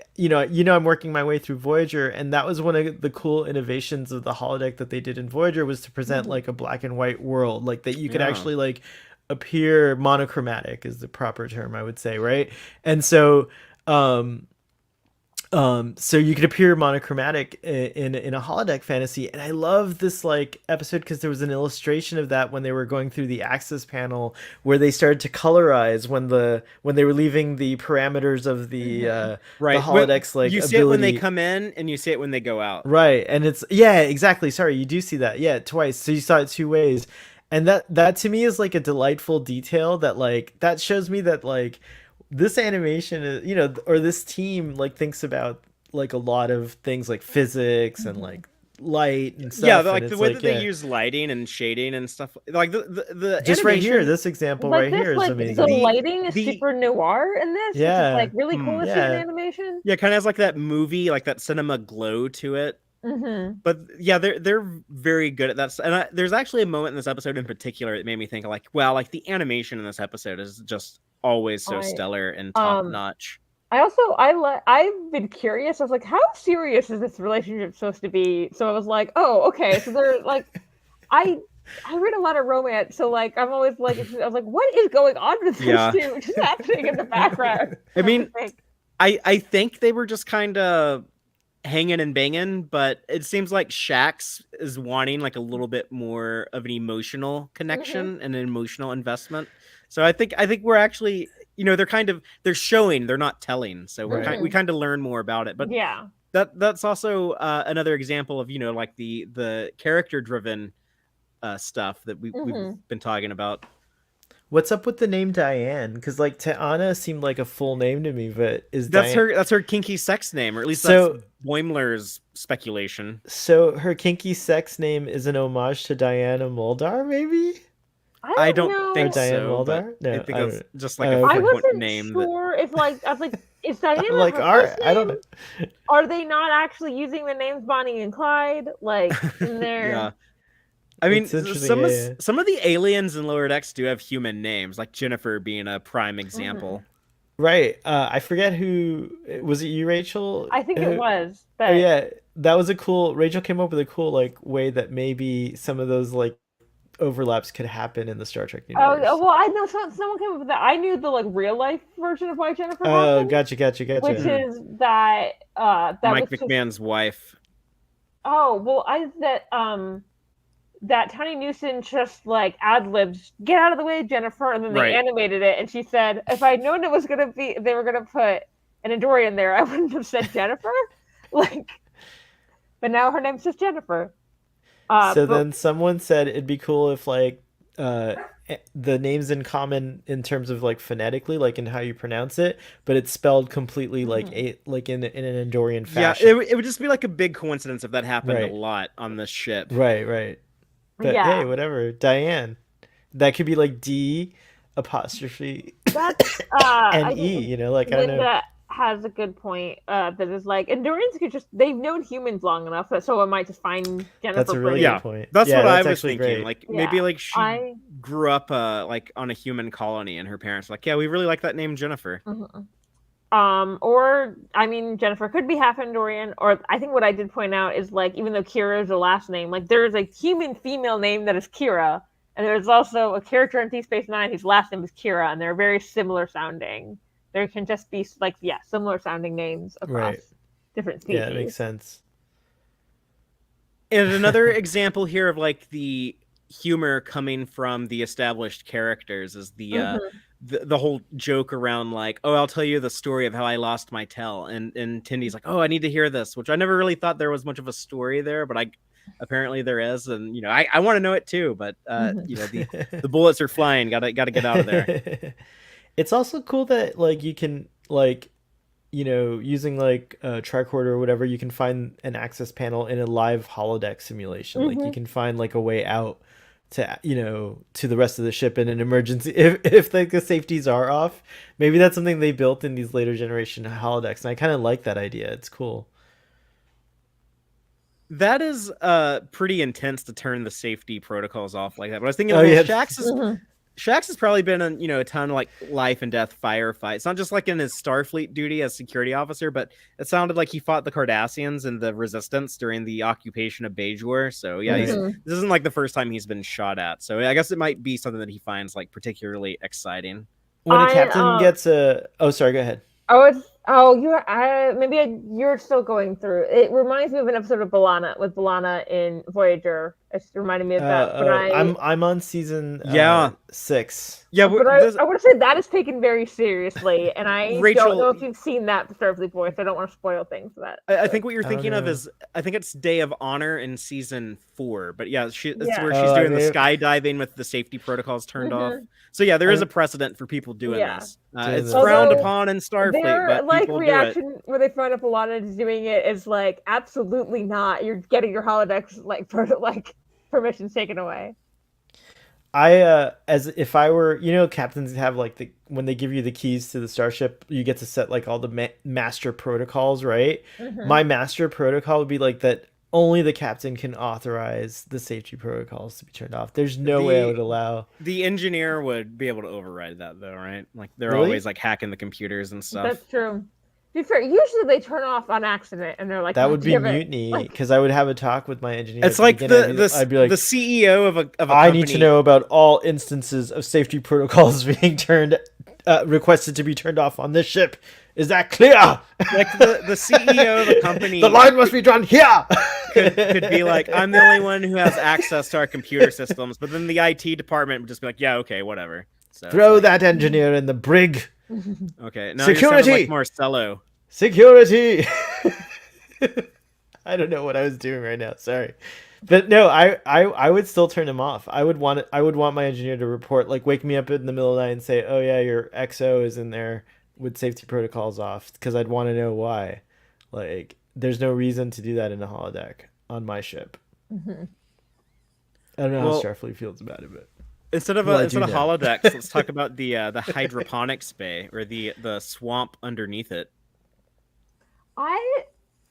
working my way through Voyager, and that was one of the cool innovations of the holodeck that they did in Voyager, was to present like a black and white world, like that you could actually like appear monochromatic is the proper term, I would say, right? And so um so you could appear monochromatic in a holodeck fantasy, and I love this like episode because there was an illustration of that when they were going through the access panel, where they started to colorize when they were leaving the parameters of the right. holodecks, like you see it when they come in, and you see it when they go out. right, and it's yeah, exactly. Sorry, you do see that, yeah, twice. So you saw it two ways, and that to me is like a delightful detail that like that shows me that like this animation is, or this team like thinks about like a lot of things like physics and like light and stuff. Yeah, and like the way like, that they use lighting and shading and stuff. Like the just right here, this example like right this, here is like, amazing. The lighting is super noir in this, which is like really cool to see in animation. Yeah, kind of has like that movie, like that cinema glow to it. But yeah, they're very good at that. And there's actually a moment in this episode in particular that made me think like, wow, like the animation in this episode is just always so stellar and top notch. I've been curious. I was like, how serious is this relationship supposed to be? So I was like, oh, okay. So they're like, I read a lot of romance, so like I'm always like, I was like, what is going on with these two just happening in the background? I mean, I think they were just kind of hanging and banging, but it seems like Shax is wanting like a little bit more of an emotional connection and an emotional investment. So I think we're actually, they're showing, they're not telling. So we kind of learn more about it. But yeah, that's also another example of like the character driven stuff that we've been talking about. What's up with the name Diane? Because like Ta'ana seemed like a full name to me, but that's her kinky sex name, or at least that's Boimler's speculation. So her kinky sex name is an homage to Diana Muldaur, maybe? I don't think Diane so. Muldaur? No, I think it's just like a frequent name. Sure if like I was like, is Diana like I don't know. Are they not actually using the names Bonnie and Clyde like in there? Yeah. I mean, some of the aliens in Lower Decks do have human names, like Jennifer being a prime example. Right. I forget who was it. You, Rachel? I think it was. But... Oh, yeah, that was a cool. Rachel came up with a cool like way that maybe some of those like overlaps could happen in the Star Trek universe. Oh well, I know someone came up with that. I knew the like real life version of why Jennifer. Oh, gotcha. Which is that Mike McMahon's wife. Oh well, that Tony Newson just like ad-libbed, "Get out of the way, Jennifer," and then they animated it, and she said, "If I'd known it was gonna be, they were gonna put an Andorian there, I wouldn't have said Jennifer." Like, but now her name's just Jennifer. Then someone said it'd be cool if like the name's in common in terms of like phonetically, like in how you pronounce it, but it's spelled completely like in an Andorian fashion. Yeah, it would just be like a big coincidence if that happened a lot on this ship. Right. But hey, whatever. Diane. That could be like D apostrophe and E, like I don't know. That has a good point. That is like Andorians could they've known humans long enough that someone might just find Jennifer. That's a really good point. That's what I was thinking. Great. Like maybe like she grew up like on a human colony and her parents were like, yeah, we really like that name Jennifer. Or I mean, Jennifer could be half Andorian, or I think what I did point out is like, even though Kira is the last name, like there's a human female name that is Kira, and there's also a character in Deep Space Nine whose last name is Kira, and they're very similar sounding. There can just be like similar sounding names across different species. Yeah, it makes sense. And another example here of like the humor coming from the established characters is the whole joke around like, oh, I'll tell you the story of how I lost my tail, and Tendi's like, oh, I need to hear this, which I never really thought there was much of a story there, but apparently there is, and I want to know it too, but the bullets are flying, gotta get out of there. It's also cool that like you can like using like a tricorder or whatever, you can find an access panel in a live holodeck simulation. Like you can find like a way out to to the rest of the ship in an emergency if like the safeties are off. Maybe that's something they built in these later generation holodecks, and I kind of like that idea. It's cool. That is pretty intense to turn the safety protocols off like that. But I was thinking, Shax has probably been in, a ton of like life and death firefights. Not just like in his Starfleet duty as security officer, but it sounded like he fought the Cardassians and the Resistance during the occupation of Bajor. So yeah, this isn't like the first time he's been shot at. So I guess it might be something that he finds like particularly exciting. When a captain gets a, sorry, go ahead. You're still going through. It reminds me of an episode of B'Elanna in Voyager. It's reminded me of that. But I'm on season 6. Yeah, but I want to say that is taken very seriously, and I don't know if you've seen that Starfleet Boy, so I don't want to spoil things for that. I think what you're thinking of is, I think it's Day of Honor in season 4, but yeah, it's where she's doing the skydiving with the safety protocols turned off. So yeah, there is a precedent for people doing this. It's frowned upon in Starfleet, but like people reaction do it. where they frown up a lot of doing it is like, absolutely not. You're getting your holodecks permissions taken away. As if I were, captains have like when they give you the keys to the starship, you get to set like all the master protocols, right? My master protocol would be like that only the captain can authorize the safety protocols to be turned off. There's no way I would allow. The engineer would be able to override that though, right? Like they're always like hacking the computers and stuff. That's true. To be fair, usually they turn off on accident, and they're like, that would be mutiny, because I would have a talk with my engineer. It's like I'd be like, the CEO of a company. I need to know about all instances of safety protocols being requested to be turned off on this ship. Is that clear? Like the CEO of a company. The line must be drawn here. could be like, I'm the only one who has access to our computer systems, but then the IT department would just be like, yeah, okay, whatever. So throw that engineer in the brig. Okay, now security, you're like Marcello. Security. I don't know what I was doing right now. Sorry, but no, I would still turn him off. I would want my engineer to report, like, wake me up in the middle of the night and say, oh yeah, your XO is in there with safety protocols off, because I'd want to know why. Like, there's no reason to do that in a holodeck on my ship. I don't know how Starfleet feels about it, but. Instead of holodecks, let's talk about the Hydroponics Bay, or the swamp underneath it. I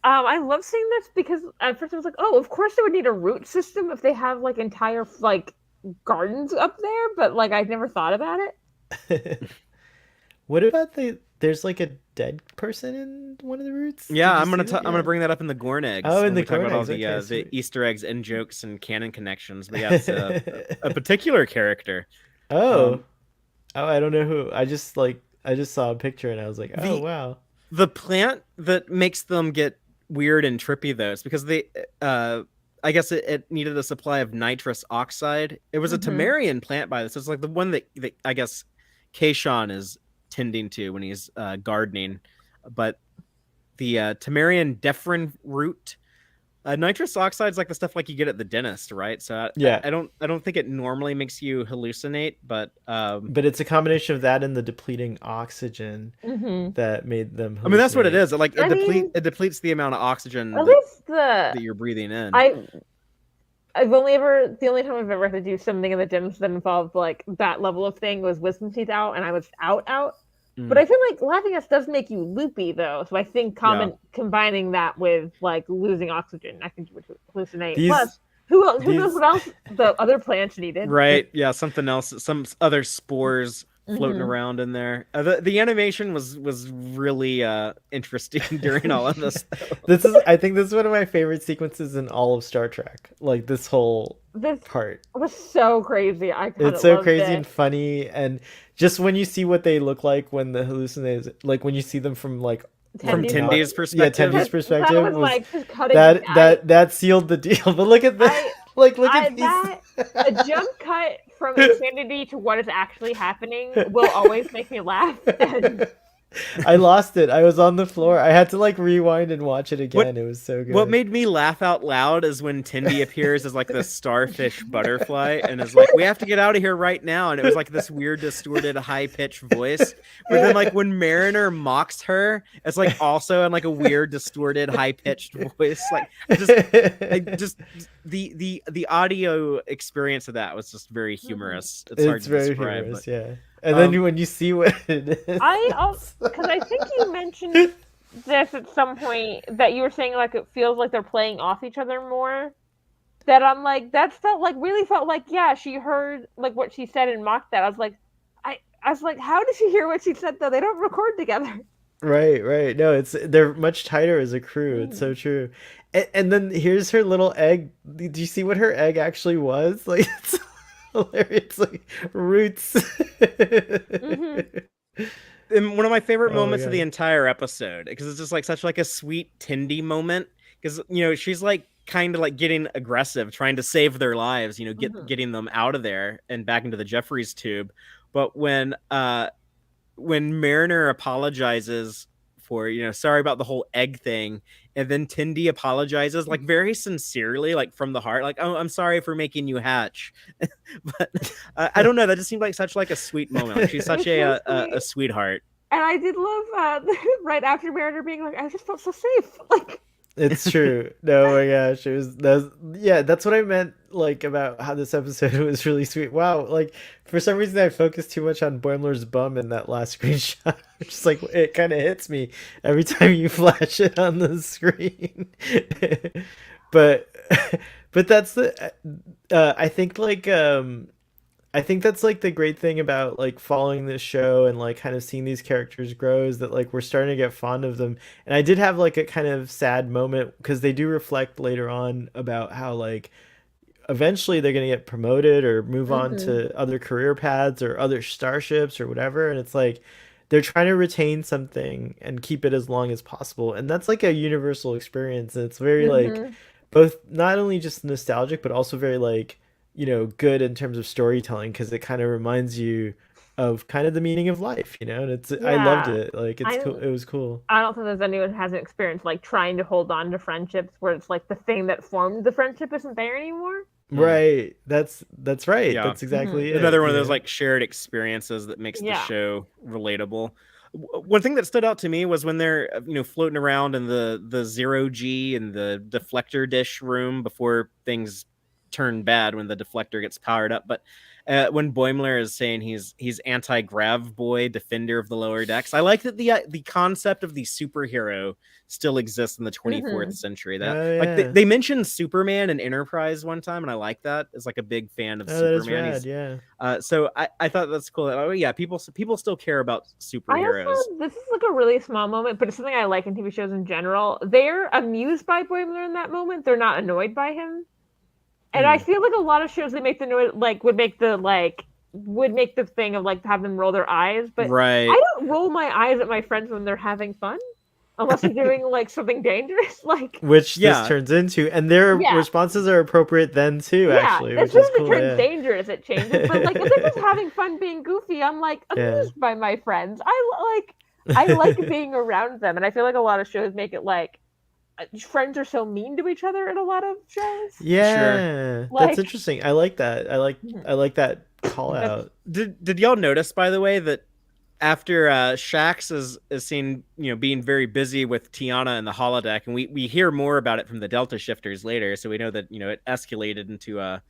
love seeing this because at first I was like, oh, of course they would need a root system if they have like entire like gardens up there, but like I'd never thought about it. What about there's like a dead person in one of the roots? Yeah, I'm gonna bring that up in the Gorn eggs. Oh, in the Gorn eggs, the Easter eggs and jokes and canon connections. But yeah, it's a particular character. I don't know who. I just saw a picture and I was like, oh wow. The plant that makes them get weird and trippy though, it's because they I guess it needed a supply of nitrous oxide. It was a Temerian plant by this. It's like the one that I guess Kayshawn is tending to when he's gardening, but the Temerian Defrin root, nitrous oxide is like the stuff like you get at the dentist, right? So I don't think it normally makes you hallucinate, but it's a combination of that and the depleting oxygen that made them hallucinate. I mean, that's what it is. It depletes the amount of oxygen that you're breathing in. The only time I've ever had to do something in the dentist that involved like that level of thing was wisdom teeth out, and I was out. But I feel like laughing gas does make you loopy though, so I think combining that with like losing oxygen, I think you would hallucinate. Plus, who knows what else the other plants needed? Right? Yeah, something else, some other spores floating around in there. The animation was really interesting during all of this. I think this is one of my favorite sequences in all of Star Trek. Like this part was so crazy. It's so crazy and funny, and just when you see what they look like when the hallucinations, like when you see them from like Tendi's perspective. Yeah, Tendi's perspective was like that sealed the deal. But look at that. Look at these. A jump cut from insanity to what is actually happening will always make me laugh. I lost it. I was on the floor. I had to like rewind and watch it again. It was so good. What made me laugh out loud is when Tendi appears as like the starfish butterfly and is like, we have to get out of here right now. And it was like this weird, distorted, high-pitched voice. But then like when Mariner mocks her, it's like also in like a weird, distorted, high-pitched voice. Like just the audio experience of that was just very humorous. It's hard to describe. Humorous, yeah. And then when you see what it is, because I think you mentioned this at some point that you were saying like it feels like they're playing off each other more that I'm like, that really felt like, yeah, she heard like what she said and mocked that. I was like, how did she hear what she said though? They don't record together. Right. No, they're much tighter as a crew. It's so true. And then here's her little egg. Did you see what her egg actually was? Like it's hilarious. Like roots. And one of my favorite Oh my moments of the God. entire episode, because it's just like such like a sweet Tendi moment, because she's like kind of like getting aggressive, trying to save their lives, getting them out of there and back into the Jeffries tube. But when Mariner apologizes for, sorry about the whole egg thing, and then Tendi apologizes like very sincerely, like from the heart, like, oh, I'm sorry for making you hatch. But I don't know, that just seemed like such like a sweet moment. Like she's such a sweetheart. And I did love right after Mariner being like, I just felt so safe. Like It's true. No, my gosh, yeah, that's what I meant, like, about how this episode was really sweet. Wow, like, for some reason I focused too much on Boimler's bum in that last screenshot. Just like it kind of hits me every time you flash it on the screen. but but that's the I think that's like the great thing about like following this show and like kind of seeing these characters grow, is that like we're starting to get fond of them. And I did have like a kind of sad moment because they do reflect later on about how like eventually they're going to get promoted or move on to other career paths or other starships or whatever, and it's like they're trying to retain something and keep it as long as possible. And that's like a universal experience, and it's very like both not only just nostalgic but also very like, good in terms of storytelling, because it kind of reminds you of kind of the meaning of life, and I loved yeah. it. Like it's cool. It was cool. I don't think there's anyone who hasn't experienced like trying to hold on to friendships where it's like the thing that formed the friendship isn't there anymore. Right. That's right. Yeah. That's exactly it. Another one of those like shared experiences that makes the show relatable. One thing that stood out to me was when they're floating around in the 0G and the deflector dish room before things turn bad, when the deflector gets powered up. But when Boimler is saying he's anti-grav boy, defender of the lower decks, I like that the concept of the superhero still exists in the 24th century. That like they mentioned Superman and Enterprise one time, and I like that as like a big fan of Superman. That is rad, so I thought that's cool. Oh yeah, people still care about superheroes. This is like a really small moment, but it's something I like in TV shows in general. They're amused by Boimler in that moment. They're not annoyed by him. And I feel like a lot of shows they make the noise would make the thing of like have them roll their eyes, but right. I don't roll my eyes at my friends when they're having fun, unless they're doing like something dangerous, like which this turns into, and their responses are appropriate then too. Actually, as soon as it turns dangerous, it changes. But like if they're just having fun being goofy, I'm like amused by my friends. I like being around them, and I feel like a lot of shows make it like friends are so mean to each other in a lot of shows. Yeah, that's interesting. I like that. I like that call out. Did y'all notice, by the way, that after Shax is seen being very busy with Tiana and the holodeck, and we hear more about it from the Delta shifters later, so we know that it escalated into a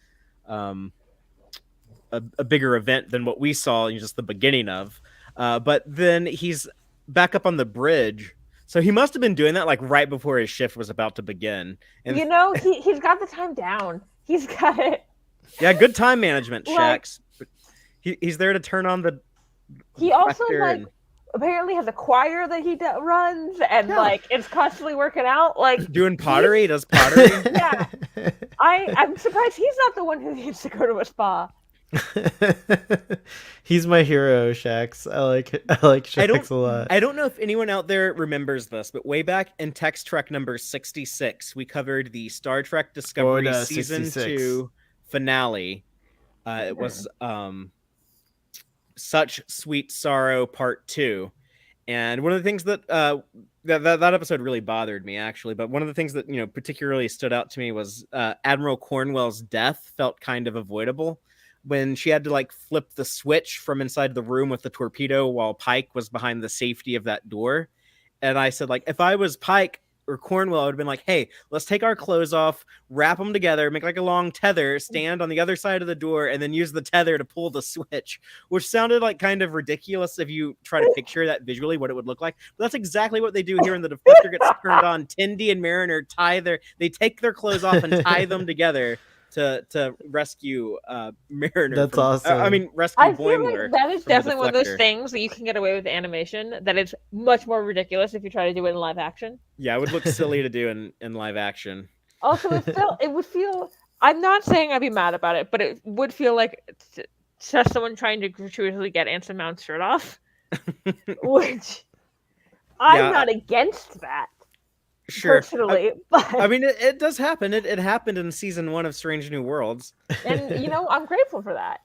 bigger event than what we saw in just the beginning of. But then he's back up on the bridge. So he must have been doing that like right before his shift was about to begin. And he's got the time down. He's got it. Yeah, good time management, Shax. He's there to turn on the. He also apparently has a choir that he runs, and like it's constantly working out. Like doing pottery, does pottery. Yeah, I'm surprised he's not the one who needs to go to a spa. He's my hero, Shax. I like Shax a lot. I don't know if anyone out there remembers this, but way back in Tex-Trek number 66, we covered the Star Trek Discovery season 2 finale. It was Such Sweet Sorrow Part 2. And one of the things that that episode really bothered me, actually, but one of the things that particularly stood out to me was Admiral Cornwell's death felt kind of avoidable. When she had to like flip the switch from inside the room with the torpedo while Pike was behind the safety of that door. And I said, like, if I was Pike or Cornwell, I would have been like, hey, let's take our clothes off, wrap them together, make like a long tether, stand on the other side of the door, and then use the tether to pull the switch, which sounded like kind of ridiculous if you try to picture that visually, what it would look like. But that's exactly what they do here when the deflector gets turned on. Tendi and Mariner they take their clothes off and tie them together to rescue Mariner That's from. awesome. Rescue I feel like Boimler that is from the definitely one of those deflector. things that you can get away with animation that is much more ridiculous if you try to do it in live action. Yeah, it would look silly to do in live action. Also, it would feel. I'm not saying I'd be mad about it, but it would feel like it's just someone trying to gratuitously get Anson Mount's shirt off, which I'm Yeah, not against that sure. personally, but It does happen. It happened in season 1 of Strange New Worlds. and I'm grateful for that.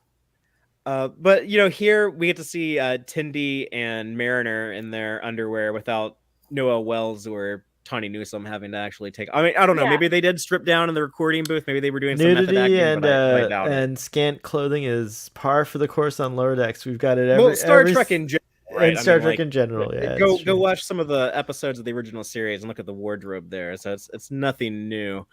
But here we get to see Tendi and Mariner in their underwear without Noah Wells or Tawny Newsome having to actually take. I don't know. Yeah, Maybe they did strip down in the recording booth. Maybe they were doing some method Nudity acting, and but I doubt it. and scant clothing is par for the course on Lower Decks. We've got it Well, Star Trek in general, right? and Star Trek in general. Yeah, it's Go true. watch some of the episodes of the original series and look at the wardrobe there. So it's nothing new.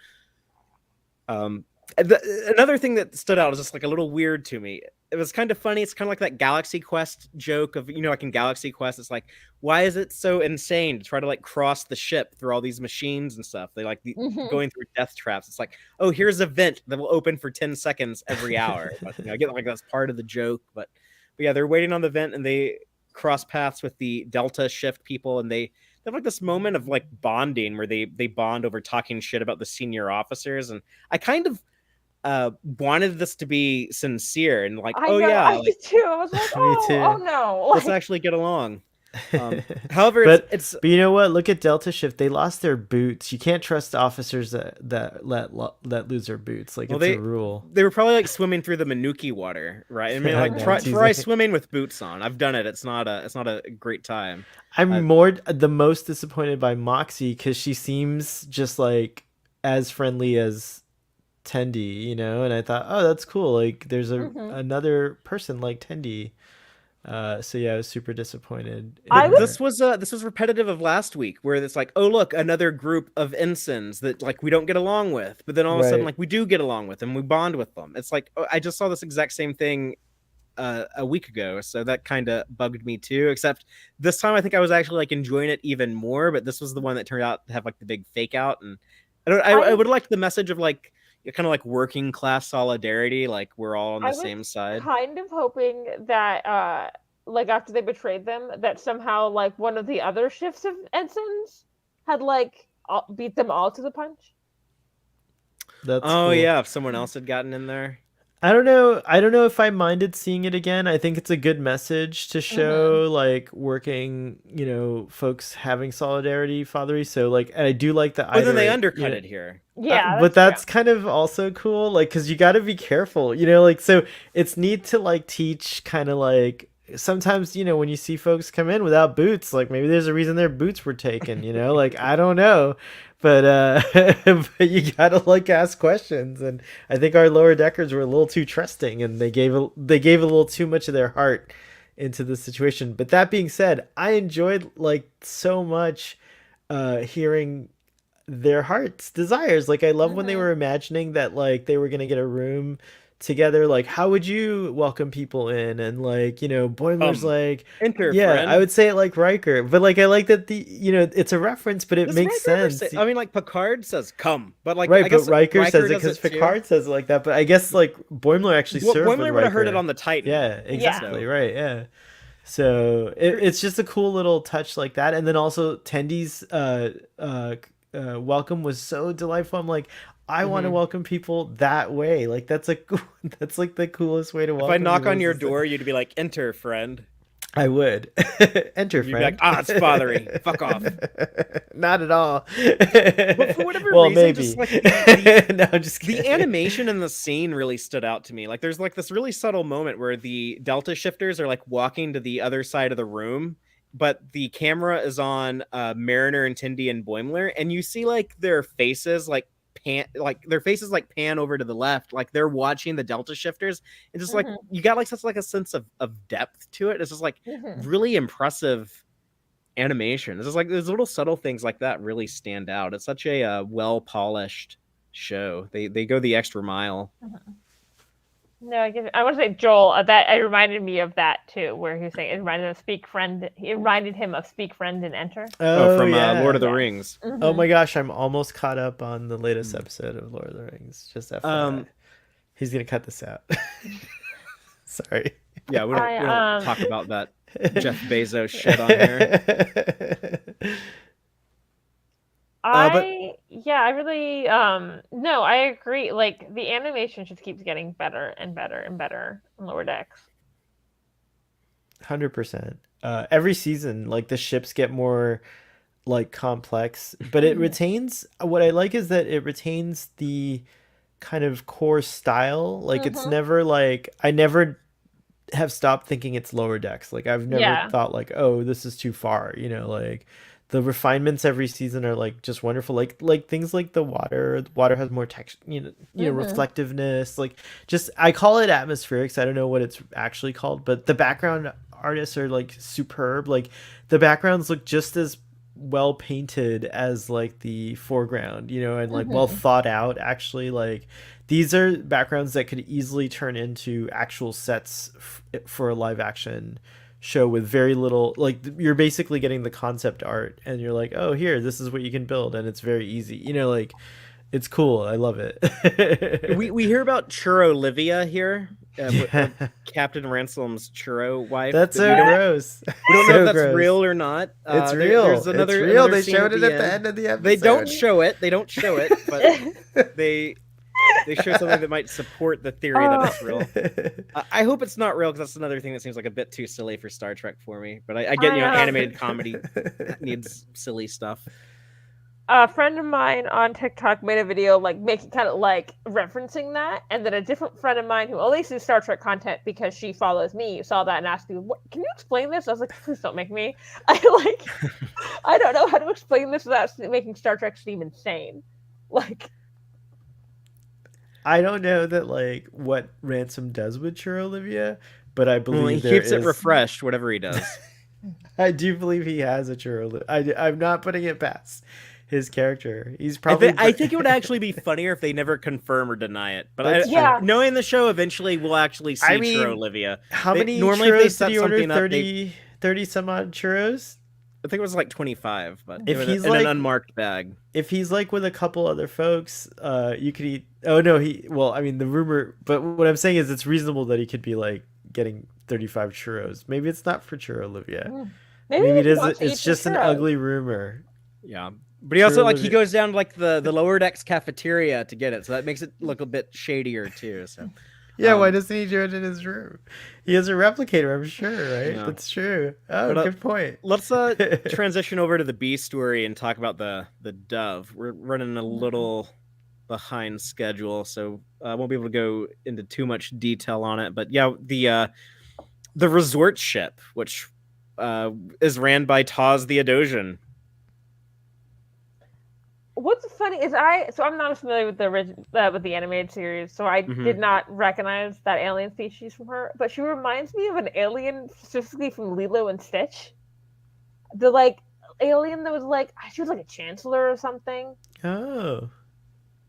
Another thing that stood out is just like a little weird to me. It was kind of funny. It's kind of like that Galaxy Quest joke of, like in Galaxy Quest, it's like, why is it so insane to try to like cross the ship through all these machines and stuff? They like going through death traps. It's like, oh, here's a vent that will open for 10 seconds every hour. But, I get like that's part of the joke. But yeah, they're waiting on the vent and they cross paths with the Delta shift people, and they have like this moment of like bonding where they bond over talking shit about the senior officers. And I kind of wanted this to be sincere and like, I oh know, yeah, I like, did too. I was like, Me too. oh no, let's actually get along. However, but it's you know what? Look at Delta Shift. They lost their boots. You can't trust officers that let lose their boots. Like, it's a rule. They were probably like swimming through the Manuki water, right? I mean, Yeah, like I know. try swimming with boots on. I've done it. It's not a great time. I'm the most disappointed by Moxie because she seems just like as friendly as Tendi, and I thought, oh, that's cool. Like, there's another person like Tendi. So yeah, I was super disappointed. This was repetitive of last week, where it's like, oh look, another group of ensigns that like we don't get along with, but then all of a sudden like we do get along with them, we bond with them. It's like, oh, I just saw this exact same thing a week ago, so that kind of bugged me too. Except this time, I think I was actually like enjoying it even more. But this was the one that turned out to have like the big fake out, and I would like the message of like kind of like working class solidarity, like we're all on the same side. Kind of hoping that like after they betrayed them, that somehow like one of the other shifts of ensigns had like beat them all to the punch. That's cool. Yeah, if someone else had gotten in there. I don't know if I minded seeing it again. I think it's a good message to show like working, folks having solidarity, fatherly. So like, and I do like the. But then they undercut it here. Yeah, but that's kind of also cool, like, because you got to be careful, like, so it's neat to like teach kind of like sometimes when you see folks come in without boots, like maybe there's a reason their boots were taken, like I don't know, but but you gotta like ask questions, and I think our lower deckers were a little too trusting, and they gave a little too much of their heart into the situation. But that being said, I enjoyed like so much hearing their heart's desires. Like, I love when they were imagining that like they were gonna get a room together. Like, how would you welcome people in? And like, Boimler's like, enter, yeah, friend. I would say it like Riker, but like I like that it's a reference, but it makes sense. Like Picard says "come," but like right, I guess but Riker says it because Picard Picard says it like that. But I guess like Boimler actually served with Boimler would have heard Riker. it on the Titan. Yeah, exactly. Right. Yeah. So it's just a cool little touch like that, and then also Tendi's welcome was so delightful. I'm like, I want to welcome people that way. Like that's like the coolest way to welcome. If I knock on your door, you'd be like, "Enter, friend." I would enter, friend. You'd be like, it's bothering. Fuck off. Not at all. But for whatever reason, maybe. just like no, I'm just kidding. The animation in the scene really stood out to me. Like, there's like this really subtle moment where the Delta shifters are like walking to the other side of the room, but the camera is on Mariner and Tendi and Boimler, and you see like their faces pan over to the left, like they're watching the Delta shifters, and just like you got like such like a sense of depth to it. It's just like really impressive animation. It's just like those little subtle things like that really stand out. It's such a well polished show. They go the extra mile. No, I want to say Joel. That it reminded me of that too, where he was saying it reminded him of Speak Friend. It reminded him of Speak Friend and Enter. From Lord of the Rings. Oh my gosh, I'm almost caught up on the latest episode of Lord of the Rings. Just FYI. He's gonna cut this out. Sorry. Yeah, we don't talk about that Jeff Bezos shit on here. I really no, I agree. Like the animation just keeps getting better and better and better on Lower Decks. 100%. Every season, like the ships get more like complex, but it retains. What I like is that it retains the kind of core style. Like it's never like I never have stopped thinking it's Lower Decks. Like I've never Yeah. thought like, oh, this is too far. You know, like the refinements every season are like just wonderful. Like things like the water. The water has more texture. Reflectiveness. Like just I call it atmospheric. So I don't know what it's actually called, but the background artists are like superb. Like the backgrounds look just as well painted as like the foreground, and like well thought out. Actually, like these are backgrounds that could easily turn into actual sets for a live action show with very little. Like you're basically getting the concept art and you're like, oh, here, this is what you can build, and it's very easy, like it's cool. I love it. we hear about Churro Livia here, Yeah. Captain Ransom's churro wife. That's so gross. We don't know So if that's gross. real or not. It's real. There's It's real. They scene showed it at the end of the episode. They don't show it. But they show something that might support the theory that it's real. I hope it's not real, because that's another thing that seems like a bit too silly for Star Trek for me. But I get, animated comedy needs silly stuff. A friend of mine on TikTok made a video like making kind of like referencing that, and then a different friend of mine who only sees Star Trek content because she follows me saw that and asked me, "Can you explain this?" I was like, "Please don't make me." I don't know how to explain this without making Star Trek seem insane. Like, I don't know that like what Ransom does with Churro Olivia, but I believe he keeps it refreshed, whatever he does. I do believe he has a Churro. I'm not putting it past his character. He's probably. I think it would actually be funnier if they never confirm or deny it. But knowing the show, eventually we'll actually see Churro Olivia. How many normally churros if they set did he order? 30 some odd churros? I think it was like 25, but if he's in an unmarked bag. If he's like with a couple other folks, you could eat. Oh no, the rumor. But what I'm saying is, it's reasonable that he could be like getting 35 churros. Maybe it's not for Churro Olivia. Maybe it is. It's just an ugly rumor. Yeah. But he also he goes down to like the Lower Decks cafeteria to get it, so that makes it look a bit shadier too. So yeah, why doesn't he do it in his room? He has a replicator, I'm sure, right? Yeah. That's true. Oh, good point. Let's transition over to the B story and talk about the Dove. We're running a little behind schedule, so I won't be able to go into too much detail on it. But yeah, the resort ship, which is ran by Taz the Adosian. What's funny is I'm not familiar with the animated series, so I did not recognize that alien species from her. But she reminds me of an alien specifically from Lilo and Stitch. The like alien that was like she was like a chancellor or something. Oh.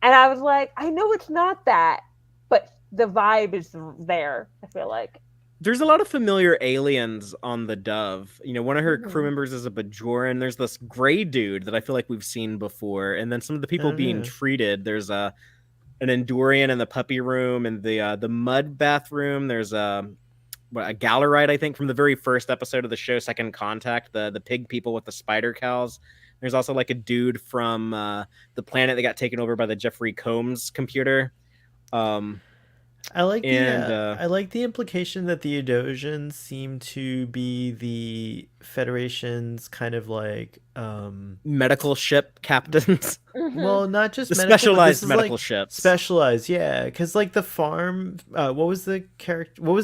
And I was like, I know it's not that, but the vibe is there. I feel like. There's a lot of familiar aliens on the Dove. One of her crew members is a Bajoran. There's this gray dude that I feel like we've seen before. And then some of the people being treated. There's an Endurian in the puppy room, and the mud bathroom. There's a Gallerite, I think, from the very first episode of the show, Second Contact, the pig people with the spider cows. There's also like a dude from the planet that got taken over by the Jeffrey Combs computer. I like the implication that the Adosians seem to be the Federation's kind of like medical ship captains. Well, not just specialized medical ships. Specialized, yeah. Because like the farm, what was the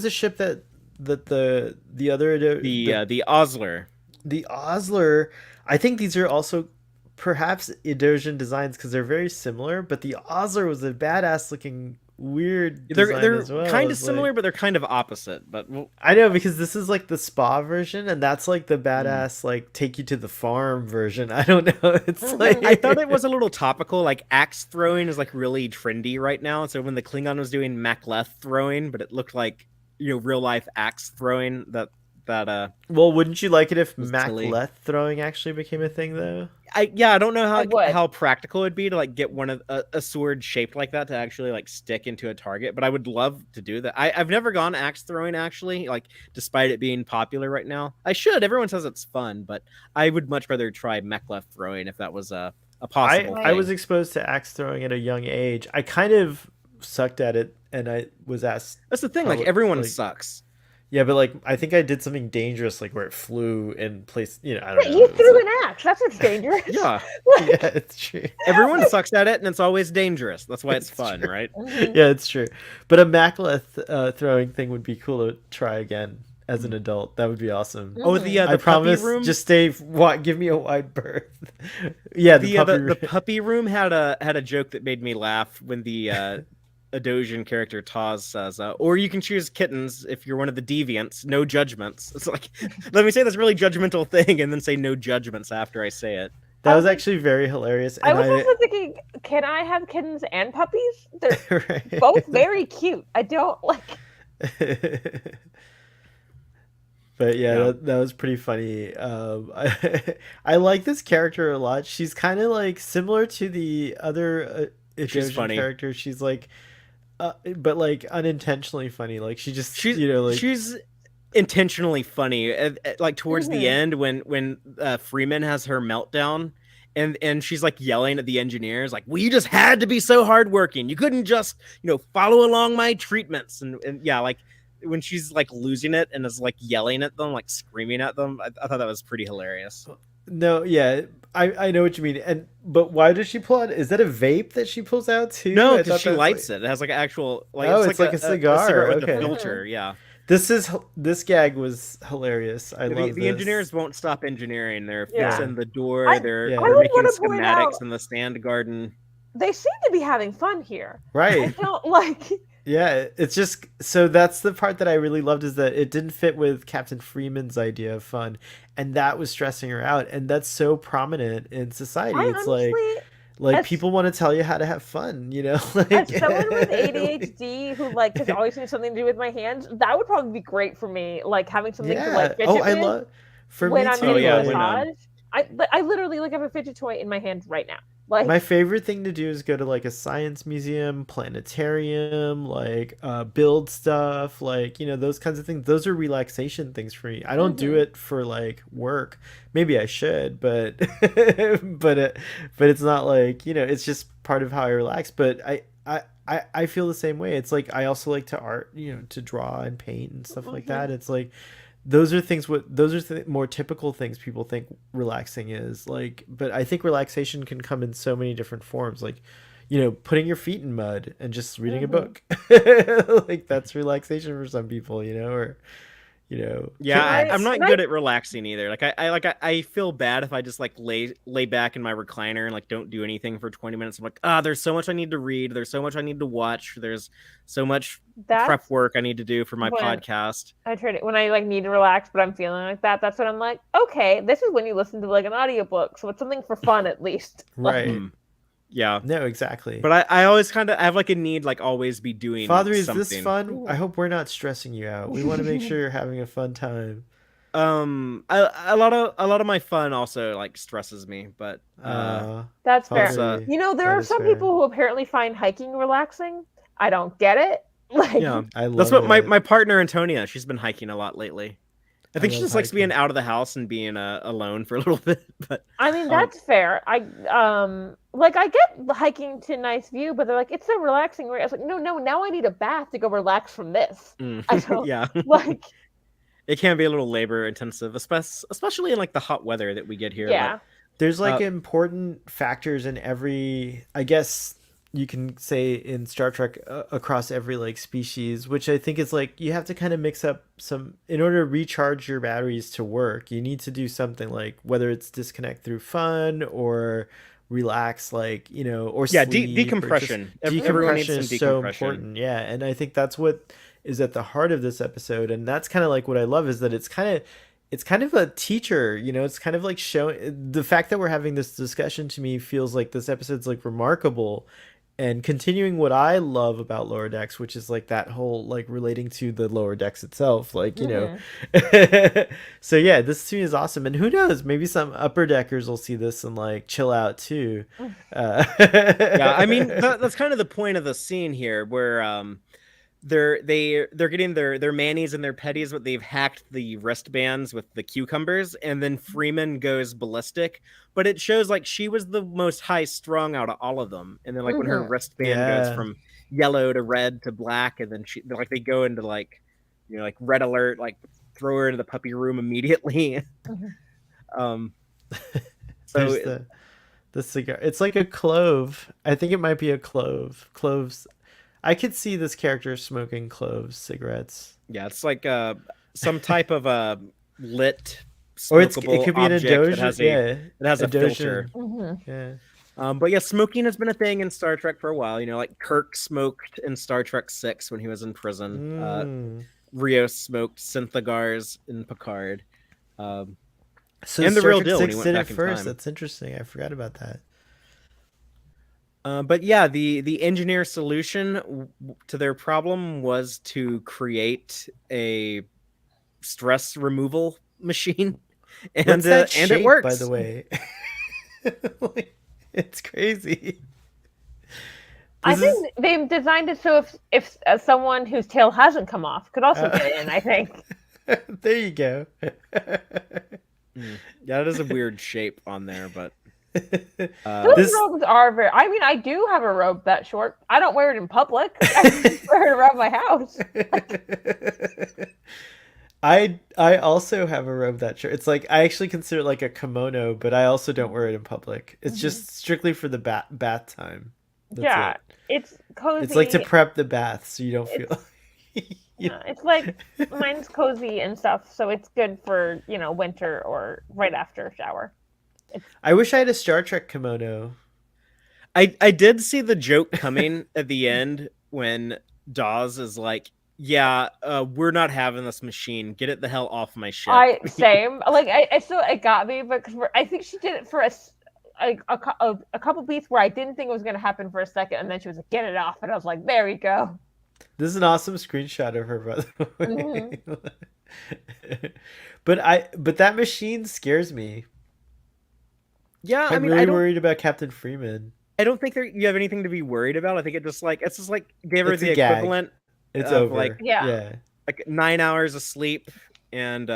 ship that the other the Osler. The Osler. I think these are also perhaps Adosian designs because they're very similar. But the Osler was a badass looking. Weird. They're kind of similar, but they're kind of opposite. But I know, because this is like the spa version, and that's like the badass like take you to the farm version. I don't know. It's like I thought it was a little topical. Like axe throwing is like really trendy right now. So when the Klingon was doing Macleth throwing, but it looked like real life axe throwing, that that Well, wouldn't you like it if was silly. Macleth throwing actually became a thing, though? I don't know I would. how practical it'd be to like get one of a sword shaped like that to actually like stick into a target, but I would love to do that. I've never gone axe throwing actually, like despite it being popular right now. I should. Everyone says it's fun, but I would much rather try mech throwing if that was a possible I was thing. exposed to axe throwing at a young age. I kind of sucked at it, and I was asked That's the thing. Like probably everyone like sucks. yeah, but like I think I did something dangerous, like where it flew in place. You know, I don't know. You It was threw like, an axe. That's what's dangerous. Yeah, Like, yeah, it's true. everyone sucks at it, and it's always dangerous. That's why it's fun, true. right? mhm. Yeah, it's true. But a Macleth throwing thing would be cool to try again as an adult. That would be awesome. Oh, Mhm. the I puppy promise. room. Just stay. Give me a wide berth. Yeah, the puppy The room. puppy room had a joke that made me laugh when the Adosian character Taz says, or you can choose kittens if you're one of the deviants, no judgments. It's like, let me say this really judgmental thing and then say no judgments after I say it. That I was was actually very hilarious. I And was also thinking, can I have kittens and puppies? They're right. both very cute. I don't like. But yeah, Yeah. that was pretty funny. I like this character a lot. She's kind of like similar to the other She's Idosian funny. character. She's like, but like unintentionally funny. Like she just, She's like she's intentionally funny. Like towards the Mhm. end when Freeman has her meltdown. And she's like yelling at the engineers, like, "Well, you just had to be so hardworking. You couldn't just, follow along my treatments." And yeah, like when she's like losing it and is like yelling at them, like screaming at them, I thought that was pretty hilarious. no, yeah, I know what you mean. But why does she pull out? Is that a vape that she pulls out too? No, I because thought she that's lights like, it. It has like an actual, like oh, it's it's like like a a cigar. cigarette with a Okay, filter. Yeah. this gag was hilarious. I love The this. engineers won't stop engineering. They're Yeah. fixing the door. I They're Yeah. I they're would making want to point out schematics in the sand garden. they seem to be having fun here. I Right. don't like. Yeah, it's just so that's the part that I really loved is that it didn't fit with Captain Freeman's idea of fun, and that was stressing her out, and that's so prominent in society. I It's like as people want to tell you how to have fun, like as someone with ADHD who like has always needs something to do with my hands, that would probably be great for me. Like having something to yeah. like Oh, fidget I with love for when me I'm too. Oh getting yeah, a Like, massage. I literally like have a fidget toy in my hand right now. Like my favorite thing to do is go to like a science museum, planetarium, like build stuff, like those kinds of things. Those are relaxation things for me. I don't do Mhm. it for like work. Maybe I should, but but it's not like it's just part of how I relax. But I feel the same way. It's like I also like to art, to draw and paint and stuff like that. Mhm. It's like those are things what those are more typical things people think relaxing is like, but I think relaxation can come in so many different forms, like putting your feet in mud and just reading a Mhm. book. Like that's relaxation for some people, or Yeah, I'm I not and I good at relaxing either. Like I feel bad if I just like lay back in my recliner and like don't do anything for 20 minutes. I'm like, there's so much I need to read. There's so much I need to watch. There's so much prep that's work I need to do for my when podcast. I try to when I like need to relax, but I'm feeling like that. That's when I'm like, okay, this is when you listen to like an audiobook, so it's something for fun at least. Like, right. Yeah. No, exactly. But I always kind of have like a need like always be doing Father, is this something. fun? I hope we're not stressing you out. We want to make sure you're having a fun time. A lot of my fun also like stresses me, but that's fair. Father, There that are is some fair. people who apparently find hiking relaxing. I don't get it. Like, yeah, I love that's what it. my partner Antonia, she's been hiking a lot lately. I think she love just likes being hiking. out of the house and being alone for a little bit. But I mean, that's fair. Like I get the hiking to nice view, but they're like, it's so relaxing. Right? I was like, no, now I need a bath to go relax from this. I don't yeah, like. it can be a little labor intensive, especially in like the hot weather that we get here. Yeah. There's like Uh, important factors in every, I guess you can say in Star Trek across every like species, which I think is like you have to kind of mix up some in order to recharge your batteries to work. You need to do something like whether it's disconnect through fun or relax, like or yeah, sleep, or just decompression. Everyone needs decompression some is so decompression. important. Yeah, and I think that's what is at the heart of this episode, and that's kind of like what I love is that it's kind of a teacher, it's kind of like showing the fact that we're having this discussion to me feels like this episode's like remarkable and continuing what I love about Lower Decks, which is like that whole like relating to the Lower Decks itself, like, you know. So yeah, this to me is awesome, and who knows, maybe some Upper Deckers will see this and like chill out too. Yeah, I mean that's kind of the point of the scene here, where they're getting their manis and their petties, but they've hacked the wristbands with the cucumbers, and then Freeman goes ballistic. But it shows like she was the most high strung out of all of them, and then like when her wristband goes Yeah. from yellow to red to black, and then like they go into like, you know, like red alert, like throw her into the puppy room immediately. um, so There's the cigar. It's like a clove. I think it might be a clove. Cloves. I could see this character smoking cloves cigarettes. yeah, it's like some type of lit Or it smokable could be an object Doge. that has Yeah, it has a filter. Yeah. But yeah, smoking has been a thing in Star Trek for a while. You know, like Kirk smoked in Star Trek 6 when he was in prison. Rios smoked synthagars in Picard. So and the Star real Trek deal when 6 he went did it back in first. time. That's interesting. I forgot about that. But yeah, the engineer solution to their problem was to create a stress removal machine, and What's that and shape, it works. by the way? Like, it's crazy. I think they've designed it so if someone whose tail hasn't come off could also get in. I think. There you go. Yeah, it is a weird shape on there, but those robes are very. I mean, I do have a robe that short. I don't wear it in public. I wear it around my house. I also have a robe that short. It's like I actually consider it like a kimono, but I also don't wear it in public. It's just strictly for the bath time. That's it. It's cozy. It's like to prep the bath so you don't feel. It's like mine's cozy and stuff, so it's good for, you know, winter or right after a shower. I wish I had a Star Trek kimono. I did see the joke coming at the end when Dawes is like, "Yeah, we're not having this machine. Get it the hell off my ship." Same. Like I still it got me, but I think she did it for a couple beats where I didn't think it was going to happen for a second, and then she was like, "Get it off," and I was like, "There we go." This is an awesome screenshot of her, by the way. But that machine scares me. Yeah, I'm really worried about Captain Freeman. I don't think you have anything to be worried about. I think it's just like gave her the equivalent. It's over. Like, like 9 hours of sleep and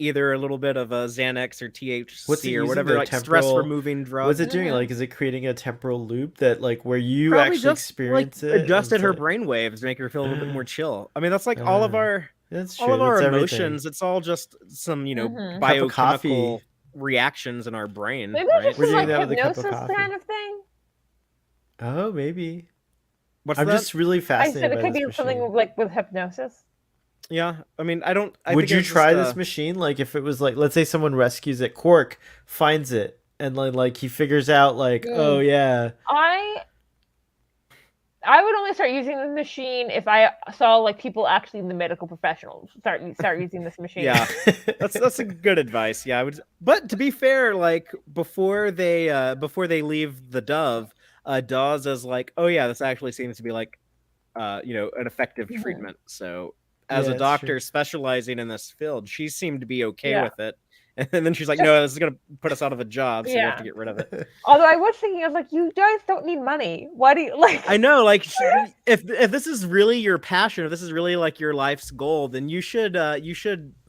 either a little bit of a Xanax or THC or whatever, like stress removing drug. What's it doing? Like, is it creating a temporal loop that like where you probably actually just, experience like, it? Adjusted her brain waves to make her feel a little bit more chill. I mean, that's like all of our emotions. Everything. It's all just some, you know, biochemical reactions in our brain. Maybe it's just like hypnosis kind of thing. Oh, maybe. What's I'm that? just really fascinated. I said it could be something like with hypnosis. Yeah, I mean, would you try this machine? Like, if it was like, let's say someone rescues it, Quark finds it, and like he figures out, like, oh yeah. I would only start using the machine if I saw like people actually in the medical professionals start using this machine. Yeah, that's a good advice. Yeah, I would. But to be fair, like before they leave the Dove, Dawes is like, oh yeah, this actually seems to be like, you know, an effective treatment. So as a doctor specializing in this field, she seemed to be okay with it. And then she's like, no, this is going to put us out of a job, so we have to get rid of it. Although I was thinking, I was like, you guys don't need money. Why do you like? I know, like, if this is really your passion, if this is really like your life's goal, then you should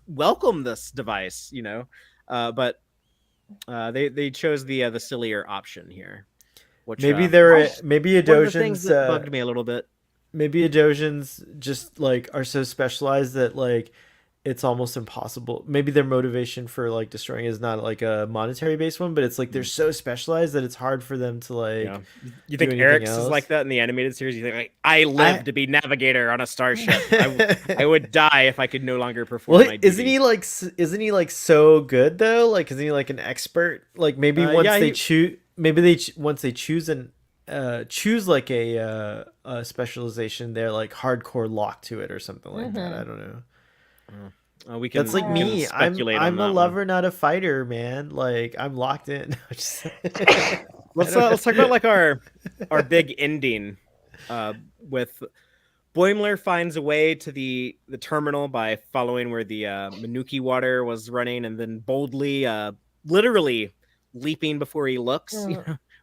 welcome this device, you know. But they chose the sillier option here. Which, maybe maybe Adosians bugged me a little bit. Maybe Adosians just like are so specialized that like it's almost impossible. Maybe their motivation for like destroying is not like a monetary based one, but it's like they're so specialized that it's hard for them to like. Yeah. You think Eric's is like that in the animated series? You think like I live to be navigator on a starship. I would die if I could no longer perform my duty. Isn't he like so good though? Like isn't he like an expert? Like maybe once they choose, once they choose choose like a specialization, they're like hardcore locked to it or something like that. I don't know. That's like me. I'm a lover, not a fighter, man. Like I'm locked in. let's talk about like our big ending with Boimler finds a way to the terminal by following where the Manuki water was running, and then boldly, literally leaping before he looks,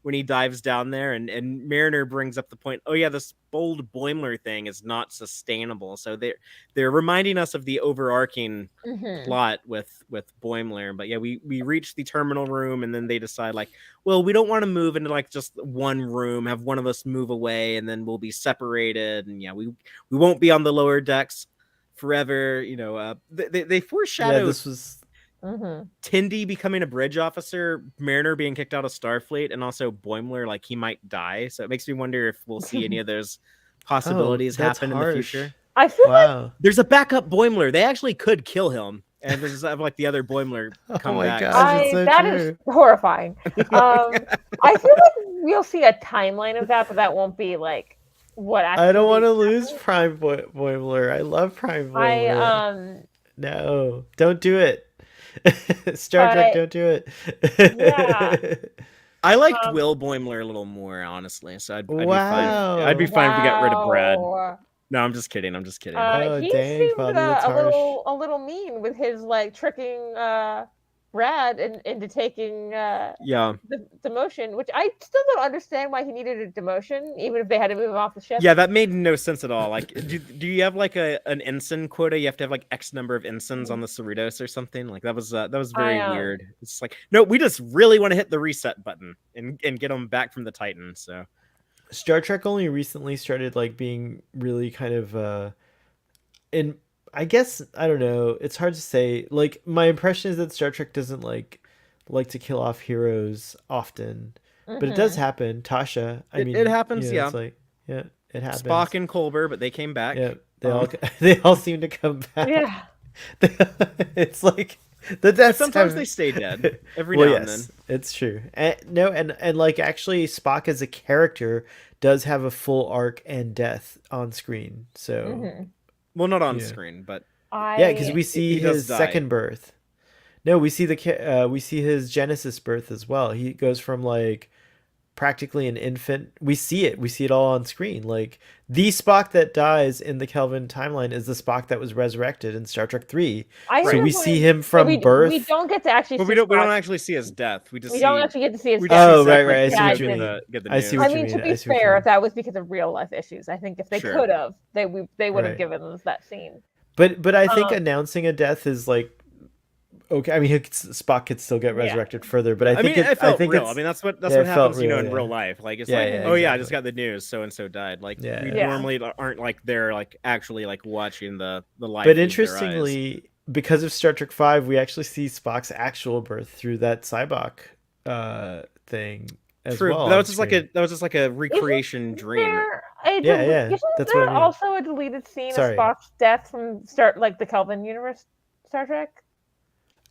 when he dives down there. And Mariner brings up the point, oh yeah, this bold Boimler thing is not sustainable. So they're reminding us of the overarching plot with Boimler. But yeah, we reach the terminal room, and then they decide like, well, we don't want to move into like just one room, have one of us move away, and then we'll be separated. And yeah, we won't be on the lower decks forever. They foreshadow this was Tendi becoming a bridge officer, Mariner being kicked out of Starfleet, and also Boimler, like he might die. So it makes me wonder if we'll see any of those possibilities happen in the future. I feel like there's a backup Boimler. They actually could kill him, and there's like the other Boimler come back. Gosh, that is horrifying. I feel like we'll see a timeline of that, but that won't be like what actually I don't want to lose Prime Boimler. I love Prime Boimler. No, don't do it. Star Trek, don't do it. Yeah. I liked Will Boimler a little more, honestly. So I'd be fine. I'd be fine if we got rid of Brad. No, I'm just kidding. He seemed a little mean with his like tricking Brad into taking the demotion, which I still don't understand why he needed a demotion, even if they had to move him off the ship. Yeah, that made no sense at all. Like, do you have like an ensign quota? You have to have like X number of ensigns on the Cerritos or something. Like that was very weird. It's like, no, we just really want to hit the reset button and get them back from the Titan. So Star Trek only recently started like being really kind of in. I guess I don't know. It's hard to say. Like my impression is that Star Trek doesn't like to kill off heroes often, but it does happen. Tasha, it happens. It's like it happens. Spock and Culber, but they came back. Yeah, they all seem to come back. Yeah, it's like the death. Sometimes they stay dead. Every now and then. It's true. And like actually, Spock as a character does have a full arc and death on screen. So. Well, not on screen, but because we see his second birth. No, we see we see his Genesis birth as well. He goes from like practically an infant. We see it all on screen. Like the Spock that dies in the Kelvin timeline is the Spock that was resurrected in Star Trek 3. So we see him from birth. We don't get to actually. But we don't actually see his death. We don't actually get to see his death. Oh, right. I see what you mean. I see what you mean. To be fair, that was because of real life issues. I think if they could have, they would have given us that scene. But I think announcing a death is like. Okay, I mean, Spock could still get resurrected further, but I think it felt real. I mean, that's what happens, in real life. Like it's exactly. I just got the news, so and so died. Like we normally aren't like there, like actually like watching the life. But interestingly, because of Star Trek V, we actually see Spock's actual birth through that Cybok thing as well. That was just like a recreation dream. That's what I mean. Also a deleted scene of Spock's death from the Kelvin universe, Star Trek.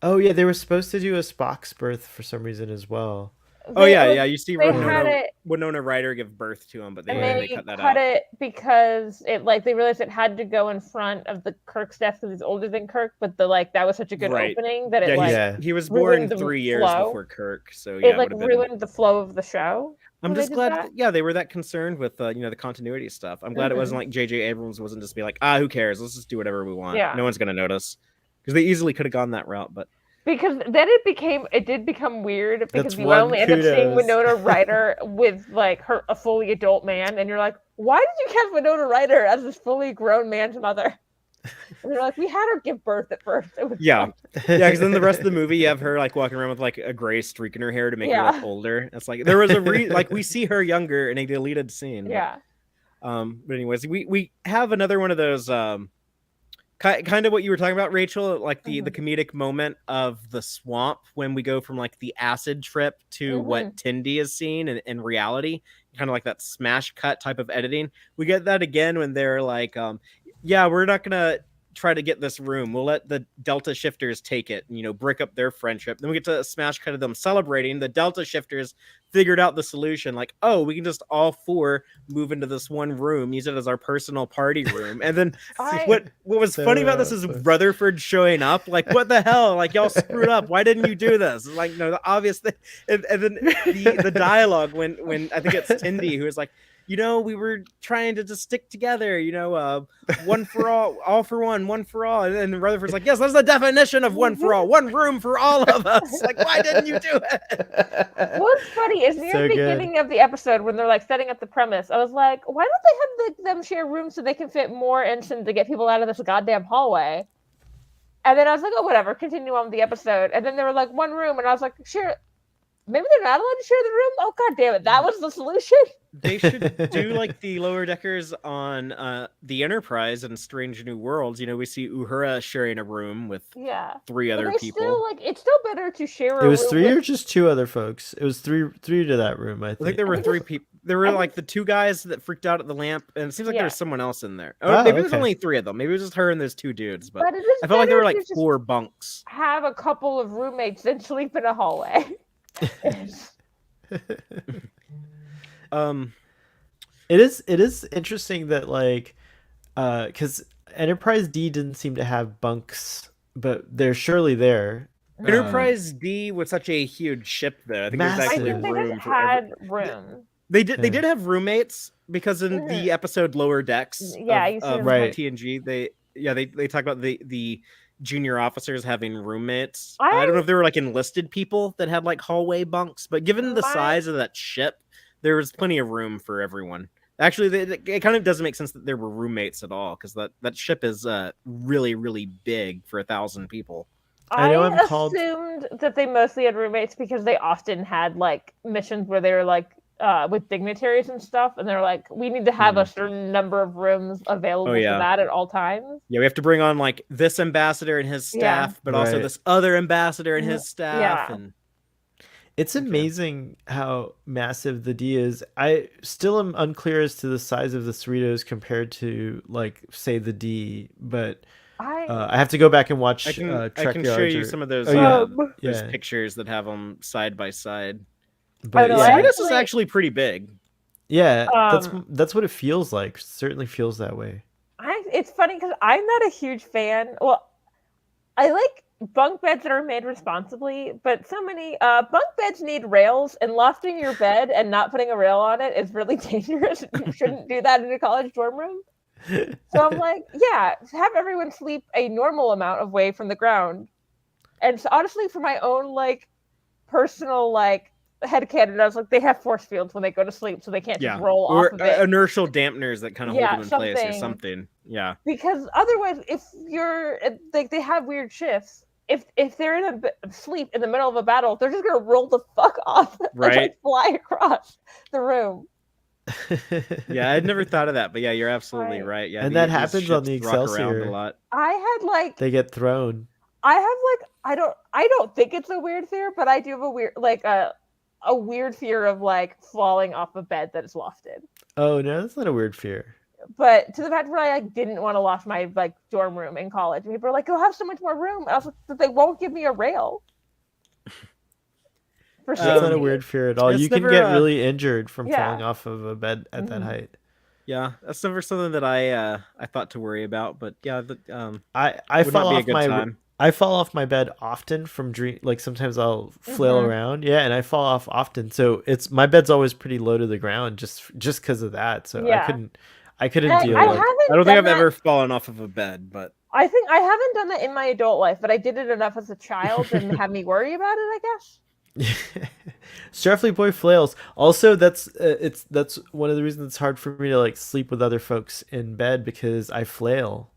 Oh yeah, they were supposed to do a Spock's birth for some reason as well. You see Winona Ryder give birth to him, but they cut that out. It because they realized it had to go in front of the Kirk's death because he's older than Kirk, but that was such a good opening that he was born 3 years before Kirk, so it ruined the flow of the show. I'm just glad they were that concerned with the continuity stuff. I'm glad it wasn't like J.J. Abrams wasn't just be like, who cares? Let's just do whatever we want. No one's gonna notice. Because they easily could have gone that route, but because then it did become weird because you only end up seeing Winona Ryder with like a fully adult man, and you're like, why did you cast Winona Ryder as this fully grown man's mother? And they're like, we had her give birth at first. Because then the rest of the movie you have her like walking around with like a gray streak in her hair to make her look older. It's like there was like we see her younger in a deleted scene. But anyways, we have another one of those. Kind of what you were talking about, Rachel, like the comedic moment of the swamp when we go from like the acid trip to what Tendi is seeing in reality, kind of like that smash cut type of editing. We get that again when they're like, we're not gonna try to get this room. We'll let the Delta shifters take it and, you know, break up their friendship. Then we get to a smash cut of them celebrating. The Delta shifters figured out the solution. Like, oh, we can just all four move into this one room, use it as our personal party room. And then what was funny about this is Rutherford showing up. Like, what the hell? Like, y'all screwed up. Why didn't you do this? Like, no, the obvious thing. And then the dialogue when I think it's Tendi who is like, you know, we were trying to just stick together, you know, one for all for one for all. And Rutherford's like, yes, that's the definition of one for all, one room for all of us. Like, why didn't you do it? What's funny is near the beginning of the episode when they're like setting up the premise, I was like, why don't they have them share rooms so they can fit more instant to get people out of this goddamn hallway? And then I was like, oh, whatever, continue on with the episode. And then they were like, one room, and I was like, sure. Maybe they're not allowed to share the room? Oh, god damn it. That was the solution? They should do like the lower deckers on the Enterprise and Strange New Worlds. You know, we see Uhura sharing a room with three other people. Still, it's still better to share a room. It was three or just two other folks? It was three to that room, I think. I think there were three people. There were like the two guys that freaked out at the lamp, and it seems like there was someone else in there. Maybe there's only three of them. Maybe it was just her and there's two dudes. But I felt like there were like 4 bunks. Have a couple of roommates then sleep in a hallway. It is interesting that like because Enterprise D didn't seem to have bunks, but they're surely there. Enterprise D was such a huge ship though. I think there's actually room for room. They did have roommates because in the episode Lower Decks of TNG they talk about the junior officers having roommates. I don't know if they were like enlisted people that had like hallway bunks, but given the size of that ship, there was plenty of room for everyone. Actually, it kind of doesn't make sense that there were roommates at all because that ship is really, really big for 1,000 people. I assumed that they mostly had roommates because they often had like missions where they were like with dignitaries and stuff, and they're like, we need to have a certain number of rooms available for that at all times. Yeah, we have to bring on like this ambassador and his staff, but also this other ambassador and his staff. And it's amazing how massive the D is. I still am unclear as to the size of the Cerritos compared to like say the D, but I have to go back and watch Trek. I can show you some of those those pictures that have them side by side. But Cerritos is actually pretty big. Yeah, that's what it feels like. Certainly feels that way. It's funny because I'm not a huge fan. Well, I like bunk beds that are made responsibly, but so many bunk beds need rails, and lofting your bed and not putting a rail on it is really dangerous. You shouldn't do that in a college dorm room. So I'm like, have everyone sleep a normal amount away from the ground. And so honestly, for my own like personal like headcanon, I was like, they have force fields when they go to sleep, so they can't just roll off of it. Inertial dampeners that kind of hold them in place or something. Yeah. Because otherwise, if you're like, they have weird shifts. If they're in a sleep in the middle of a battle, they're just gonna roll the fuck off, right? Like, fly across the room. Yeah, I'd never thought of that, but yeah, you're absolutely right. Yeah, and that happens on the Excelsior a lot. I had like they get thrown. I have like I don't think it's a weird fear, but I do have a weird a weird fear of like falling off a bed that is lofted. Oh no, that's not a weird fear. But to the fact where I like didn't want to loft my like dorm room in college, and people were like, "You'll have so much more room." And I was like, "But they won't give me a rail." That's not a weird fear at all. You can get really injured from falling off of a bed at that height. Yeah, that's never something that I thought to worry about. But yeah, I fall off my bed often from dream. Like sometimes I'll flail around, and I fall off often. So it's my bed's always pretty low to the ground, just because of that. So I couldn't deal with it. I don't think I've ever fallen off of a bed, but I think I haven't done that in my adult life. But I did it enough as a child and have me worry about it, I guess. Starfleet Boy flails. Also, that's one of the reasons it's hard for me to like sleep with other folks in bed because I flail.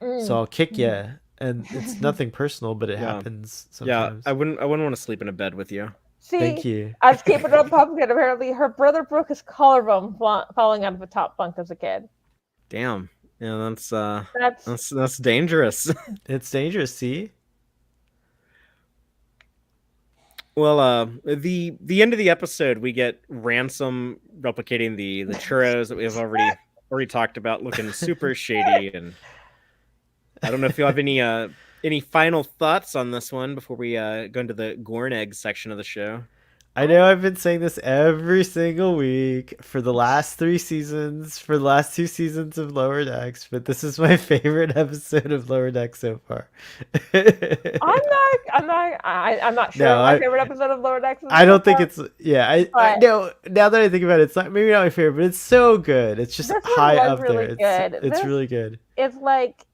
So I'll kick you. And it's nothing personal, but it happens sometimes. Yeah, I wouldn't want to sleep in a bed with you. See, thank you. I was keeping it on Pumpkin. Apparently, her brother broke his collarbone falling out of a top bunk as a kid. Damn. Yeah, that's dangerous. It's dangerous. See. Well, the end of the episode, we get Ransom replicating the churros that we've already talked about, looking super shady and. I don't know if you have any final thoughts on this one before we go into the Gornegg section of the show. I know I've been saying this every single week for the last 3 seasons, for the last 2 seasons of Lower Decks, but this is my favorite episode of Lower Decks so far. I'm not sure No, my favorite episode of Lower Decks is I don't so think far, it's I but no. Now that I think about it, it's not maybe not my favorite, but it's so good. It's just this one high was up really there. good. It's really good. It's like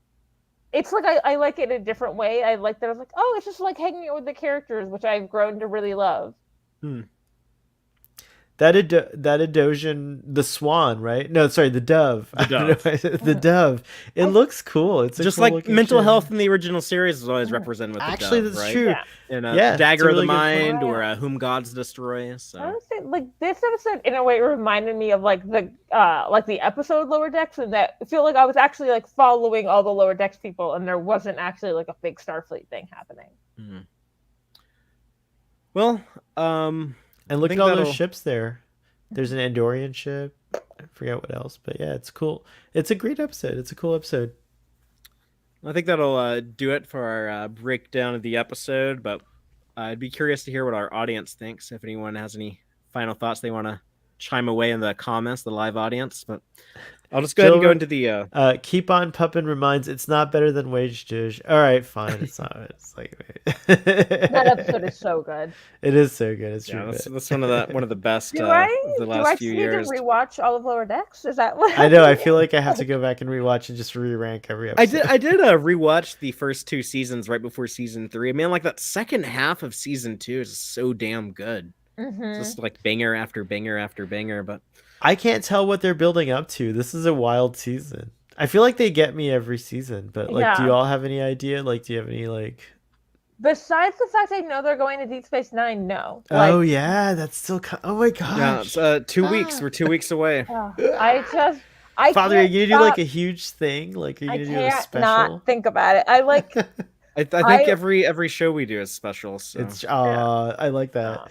I like it in a different way. I like that I was like, oh, it's just like hanging out with the characters, which I've grown to really love. That Adosian, the swan, right? No, sorry, the dove. The dove. The dove. It looks cool. It's just cool like mental ship. health in the original series is always represented with Actually, the dove, that's right? true. And Yeah, Dagger really of the Mind point. or Whom Gods Destroy. So. I would say like this episode in a way reminded me of like the episode Lower Decks, and that I feel like I was actually like following all the Lower Decks people, and there wasn't actually like a big Starfleet thing happening. Mm-hmm. Well, and look at all those ships there. There's an Andorian ship. I forget what else, but yeah, it's cool. It's a great episode. It's a cool episode. I think that'll do it for our breakdown of the episode, but I'd be curious to hear what our audience thinks. If anyone has any final thoughts they want to chime away in the comments, the live audience, but I'll just go ahead and go into the Keep on Puppin reminds it's not better than Wage Dish. All right, fine. It's not. It's like that episode is so good. It is so good. It's true. That's one of the best do of the last few years. Do I need to rewatch all of Lower Decks? Is that what I know? I feel like I have to go back and rewatch and just re-rank every episode. I did rewatch the first 2 seasons right before season 3. Man, like that second half of season 2 is so damn good. It's just like banger after banger after banger, but I can't tell what they're building up to. This is a wild season. I feel like they get me every season, but like, do you all have any idea? Like, do you have any like? Besides the fact I know they're going to Deep Space Nine, no. Like, oh yeah, that's still. Oh my gosh. Yeah, it's 2 weeks. We're 2 weeks away. I Father, are you gonna do like a huge thing? Like, are you gonna do a special? Not think about it. I like. I think every show we do is special. So. It's I like that.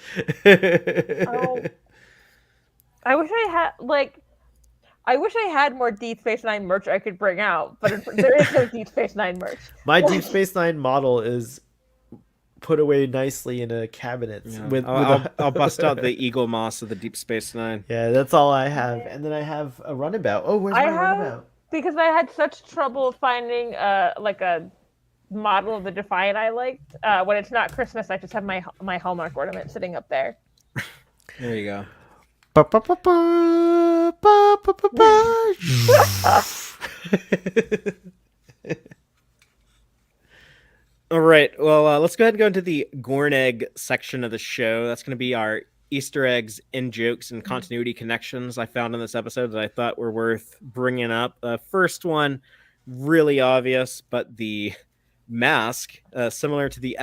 I wish I had more Deep Space Nine merch I could bring out, but there is no Deep Space Nine merch. My Deep Space Nine model is put away nicely in a cabinet. Yeah. I'll bust out the Eagle Moss of the Deep Space Nine. Yeah, that's all I have, and then I have a runabout. Oh, where's my runabout? Because I had such trouble finding like a model of the Defiant I liked. When it's not Christmas, I just have my Hallmark ornament sitting up there. There you go. All right. Well, let's go ahead and go into the Gornegg section of the show. That's going to be our Easter eggs, in jokes, and continuity connections I found in this episode that I thought were worth bringing up. First one, really obvious, but the mask, similar to the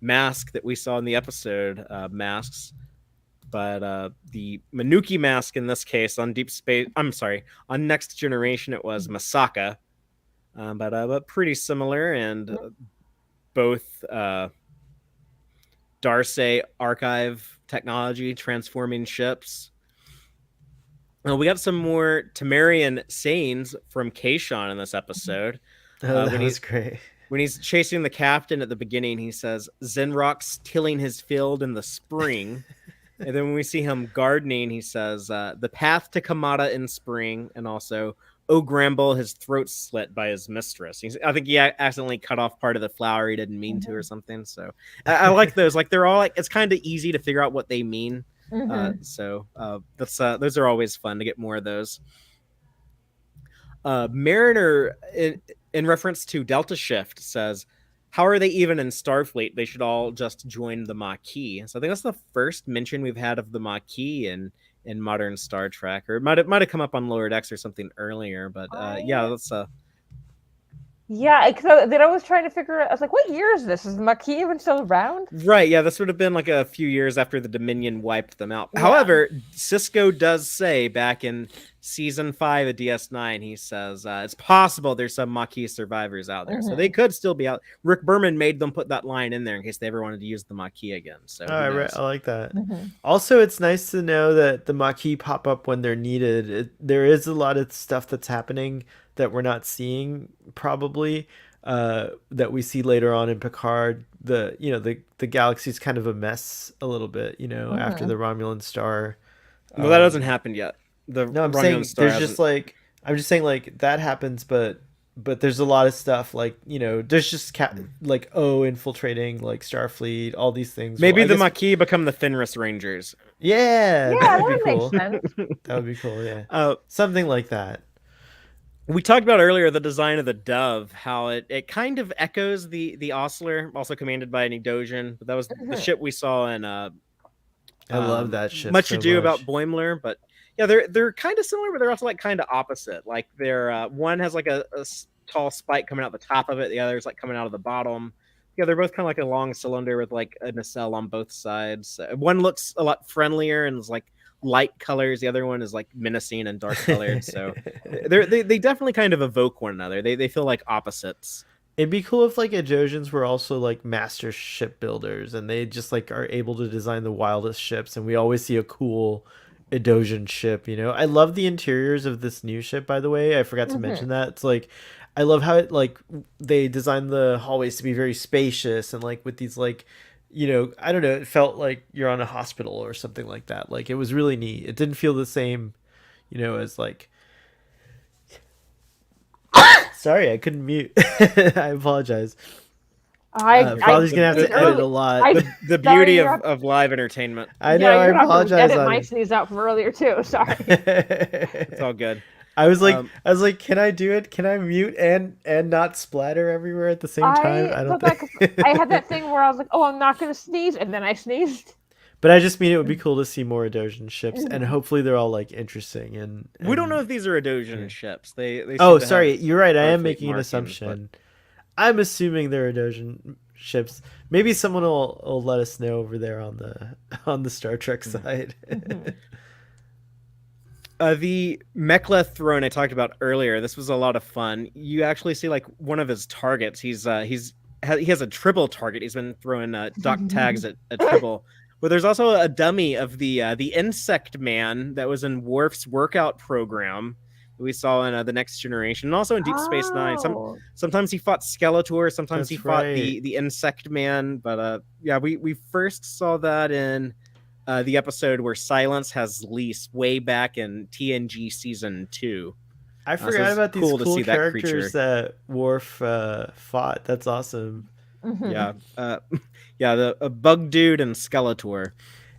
mask that we saw in the episode, masks. But the Manuki mask in this case on on Next Generation, it was Masaka. But pretty similar, and both Darcy archive technology transforming ships. We got some more Temerian sayings from Kayshawn in this episode. That was great. When he's chasing the captain at the beginning, he says, Zenrock's tilling his field in the spring. And then when we see him gardening, he says, the path to Kamada in spring, and also, oh, Gramble, his throat slit by his mistress. I think he accidentally cut off part of the flower he didn't mean to or something. So I like those. Like, they're all like, it's kind of easy to figure out what they mean. So those are always fun to get more of those. Mariner, in reference to Delta Shift, says, how are they even in Starfleet? They should all just join the Maquis. So I think that's the first mention we've had of the Maquis in modern Star Trek, or it might have come up on Lower Decks or something earlier. But yeah, that's yeah. So then I was trying to figure out. I was like, what year is this? Is the Maquis even still around? Right. Yeah, this would have been like a few years after the Dominion wiped them out. Yeah. However, Sisko does say back in season 5 of DS9, he says it's possible there's some Maquis survivors out there, so they could still be out. Rick Berman made them put that line in there in case they ever wanted to use the Maquis again. So Oh, who knows? I like that. Also, it's nice to know that the Maquis pop up when they're needed. There is a lot of stuff that's happening that we're not seeing probably, that we see later on in Picard. The galaxy's kind of a mess a little bit, after the Romulan star. Well, that hasn't happened yet. The No, I'm Romulan saying star there's hasn't. just like I'm just saying like that happens, but there's a lot of stuff like there's just like infiltrating like Starfleet, all these things. Maybe I the guess, Maquis become the Fenris Rangers. yeah, Yeah, that that would be would make cool. sense. That would be cool. Yeah, Uh, something like that. we talked about earlier the design of the Dove, how it kind of echoes the Osler, also commanded by an Edosian. But that was the ship we saw in I love that ship Much so Ado About much. Boimler. But yeah, they're kind of similar, but they're also like kind of opposite. Like they're one has like a tall spike coming out the top of it, the other's like coming out of the bottom. Yeah, they're both kind of like a long cylinder with like a nacelle on both sides. One looks a lot friendlier and is like light colors. The other one is like menacing and dark colored. So they definitely kind of evoke one another. They feel like opposites. It'd be cool if like Edosians were also like master shipbuilders and they just like are able to design the wildest ships, and we always see a cool Edosian ship. I love the interiors of this new ship, by the way. I forgot to mention that. It's like I love how it like they designed the hallways to be very spacious and like with these like I don't know, it felt like you're on a hospital or something like that. Like it was really neat. It didn't feel the same, as like sorry, I couldn't mute. I apologize. Father's gonna have to edit a lot. The beauty of live entertainment. I know. I apologize. Edit my sneeze out from earlier too. Sorry. It's all good. I was like, can I do it? Can I mute and not splatter everywhere at the same time? I don't think. I had that thing where I was like, oh, I'm not gonna sneeze, and then I sneezed. But I just mean it would be cool to see more Edosian ships, and hopefully they're all like interesting. And we don't know if these are Edosian ships. They oh, sorry, you're right. I am making an markings, assumption. But I'm assuming they're Edosian ships. Maybe someone will let us know over there on the Star Trek side. The Mekla throne I talked about earlier. This was a lot of fun. You actually see like one of his targets. He has a tribble target. He's been throwing dock tags at tribble. But there's also a dummy of the insect man that was in Worf's workout program that we saw in the Next Generation, and also in Deep Space Nine. Sometimes he fought Skeletor, sometimes he fought the insect man. But yeah, we first saw that in the episode where Silence has lease way back in TNG season 2. I forgot about these cool characters that Worf fought. That's awesome. Yeah. Yeah, the bug dude and Skeletor.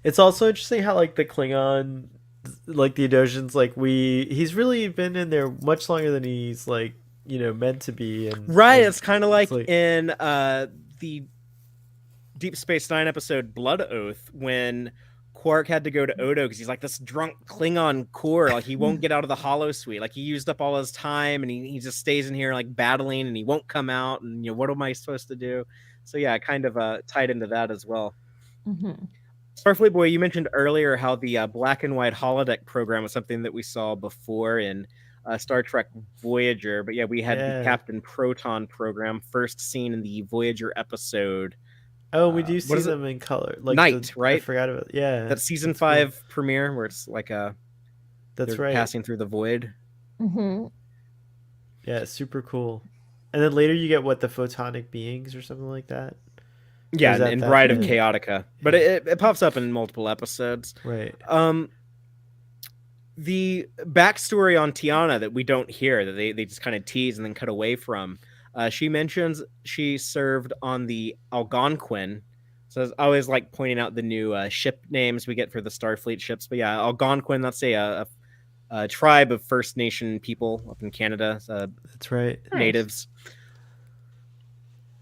It's also interesting how like the Klingon, like the Edosians, like he's really been in there much longer than he's like meant to be. And right, it's kind of like in the Deep Space Nine episode Blood Oath when Quark had to go to Odo because he's like this drunk Klingon core, like he won't get out of the hollow suite, like he used up all his time and he just stays in here like battling and he won't come out, and what am I supposed to do? So yeah, kind of tied into that as well. Starfleet Boy, you mentioned earlier how the black and white holodeck program was something that we saw before in Star Trek Voyager, but yeah, we had the Captain Proton program first seen in the Voyager episode. Oh, we do see them in color, like Night, right? I forgot about that season 5 premiere where it's like that's right, passing through the void. Yeah, super cool. And then later you get the photonic beings or something like that. Yeah, in Bride of Chaotica, but it pops up in multiple episodes. Right. The backstory on Tiana that we don't hear, that they just kind of tease and then cut away from. She mentions she served on the Algonquin. So I always like pointing out the new ship names we get for the Starfleet ships. But yeah, Algonquin, that's a tribe of First Nation people up in Canada. That's right. Natives.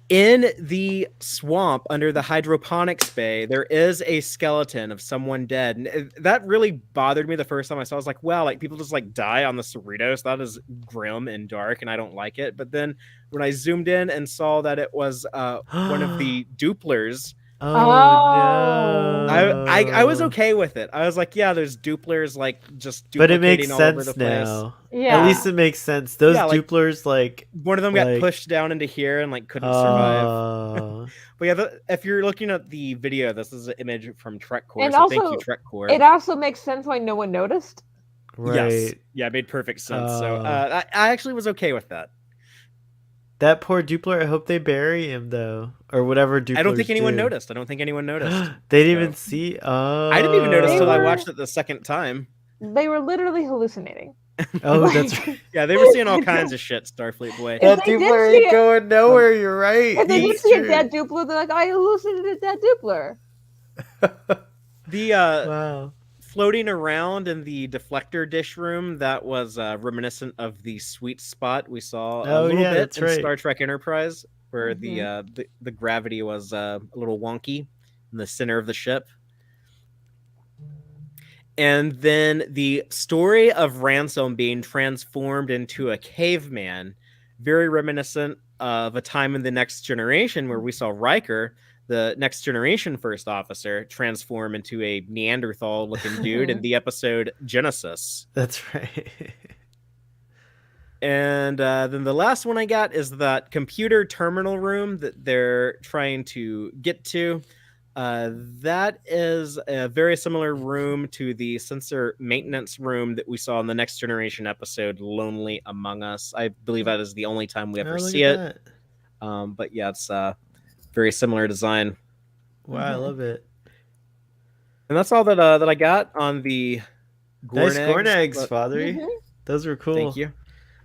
In the swamp under the Hydroponics Bay, there is a skeleton of someone dead. And that really bothered me the first time I saw it. I was like, wow, like people just like die on the Cerritos. That is grim and dark and I don't like it. But then when I zoomed in and saw that it was one of the Dupplers Oh I was no. okay with it. I was like, yeah, there's duplers like just But it makes duplicating all over the sense place. now. At Yeah. least it makes sense. Those Yeah, like duplers one of them got like pushed down into here and like couldn't survive. uh But yeah, if you're looking at the video, this is an image from Trek Core, And so thank you, also, Trek Core. it also makes sense why no one noticed. Yes, right. yeah, it made perfect sense. So I actually was okay with that. That poor dupler, I hope they bury him though. Or whatever I don't think duplers anyone do. noticed. I don't think anyone noticed. They didn't So even see. I didn't even notice They till I were watched it the second time. they were literally hallucinating. Oh, that's Like, right. Yeah, they were seeing all kinds of shit, Starfleet boy. if That they did dupler see ain't it, going nowhere. You're right. if they did It's see a true. dead Duplo, they're like, I hallucinated a dead Dupler. The Wow. floating around in the deflector dish room, that was reminiscent of the sweet spot we saw a Oh little yeah, bit that's in right. Star Trek Enterprise, where Mhm. the gravity was a little wonky in the center of the ship. And then the story of Ransom being transformed into a caveman, very reminiscent of a time in the Next Generation where we saw Riker, the Next Generation first officer, transform into a Neanderthal looking dude in Mhm. the episode Genesis. That's right. And then the last one I got is that computer terminal room that they're trying to get to. That is a very similar room to the sensor maintenance room that we saw in the Next Generation episode Lonely Among Us. I believe that is the only time we ever Oh, look see at it. that. But yeah, it's very similar design. Wow, I Mhm. love it. And that's all that I got on the Nice Gorn corn eggs. eggs, But Father. Mhm. Those were thank cool. you.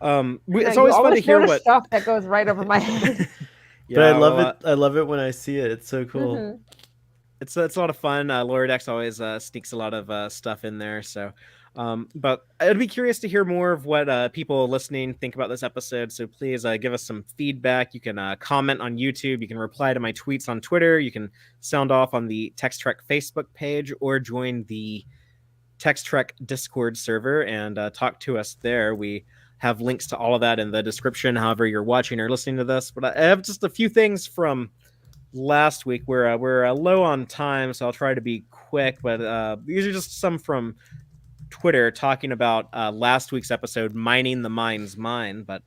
No, It's you always fun to always hear notice what. stuff that goes right over my head. But I Yeah, love well, it. I love it when I see it. It's so cool. Mhm. it's a lot of fun. Lower Decks always sneaks a lot of stuff in there. So, but I'd be curious to hear more of what people listening think about this episode. So please give us some feedback. You can comment on YouTube. You can reply to my tweets on Twitter. You can sound off on the Tex-Trek Facebook page or join the Tex-Trek Discord server and talk to us there. We have links to all of that in the description, however you're watching or listening to this. But I have just a few things from last week. We're low on time, so I'll try to be quick. But these are just some from Twitter talking about last week's episode, Mining the Mind's Mine. But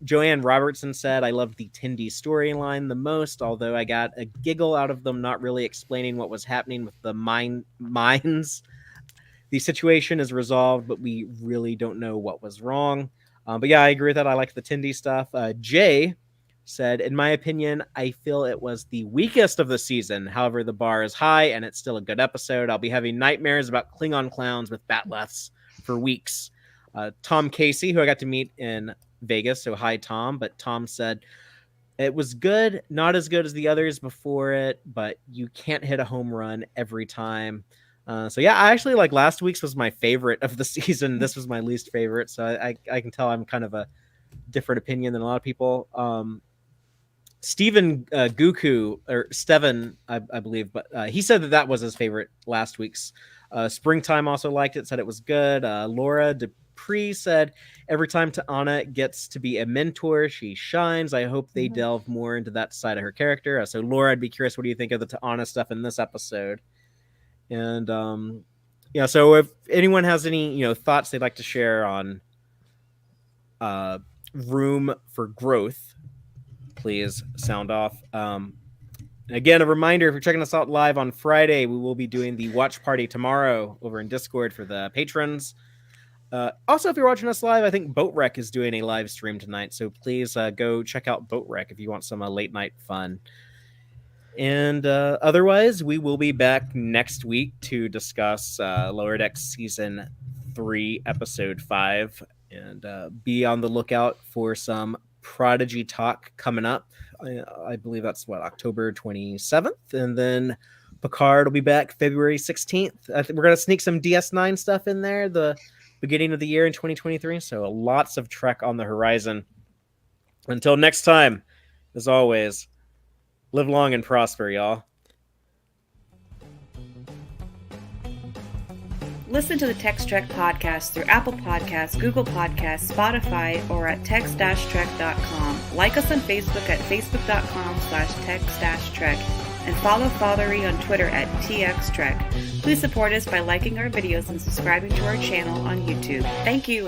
Joanne Robertson said, I loved the Tendi storyline the most, although I got a giggle out of them not really explaining what was happening with the mines. The situation is resolved, but we really don't know what was wrong. But yeah, I agree with that. I like the Tendi stuff. Jay said, in my opinion, I feel it was the weakest of the season. However, the bar is high and it's still a good episode. I'll be having nightmares about Klingon clowns with batleths for weeks. Tom Casey, who I got to meet in Vegas, so hi, Tom. But Tom said, it was good, not as good as the others before it, but you can't hit a home run every time. So yeah, I actually like last week's was my favorite of the season. This was my least favorite, so I can tell I'm kind of a different opinion than a lot of people. Steven Guku or Steven, I believe, but he said that was his favorite last week's. Springtime also liked it, said it was good. Laura Dupree said every time Ta'ana gets to be a mentor, she shines. I hope they Mhm. delve more into that side of her character. So Laura, I'd be curious, what do you think of the Ta'ana stuff in this episode? And yeah, so if anyone has any thoughts they'd like to share on room for growth, please sound off. Again, a reminder, if you're checking us out live on Friday, we will be doing the watch party tomorrow over in Discord for the patrons. Also, if you're watching us live, I think Boatwreck is doing a live stream tonight, so please go check out Boatwreck if you want some late night fun. And otherwise, we will be back next week to discuss Lower Decks Season 3, Episode 5, and be on the lookout for some Prodigy talk coming up. I believe that's October 27th, and then Picard will be back February 16th. We're going to sneak some DS9 stuff in there, the beginning of the year in 2023, so lots of Trek on the horizon. Until next time, as always, live long and prosper, y'all. Listen to the Tex-Trek podcast through Apple Podcasts, Google Podcasts, Spotify, or at tex-trek.com. Like us on Facebook at facebook.com/tex-trek. And follow Fathery on Twitter at TXTrek. Please support us by liking our videos and subscribing to our channel on YouTube. Thank you.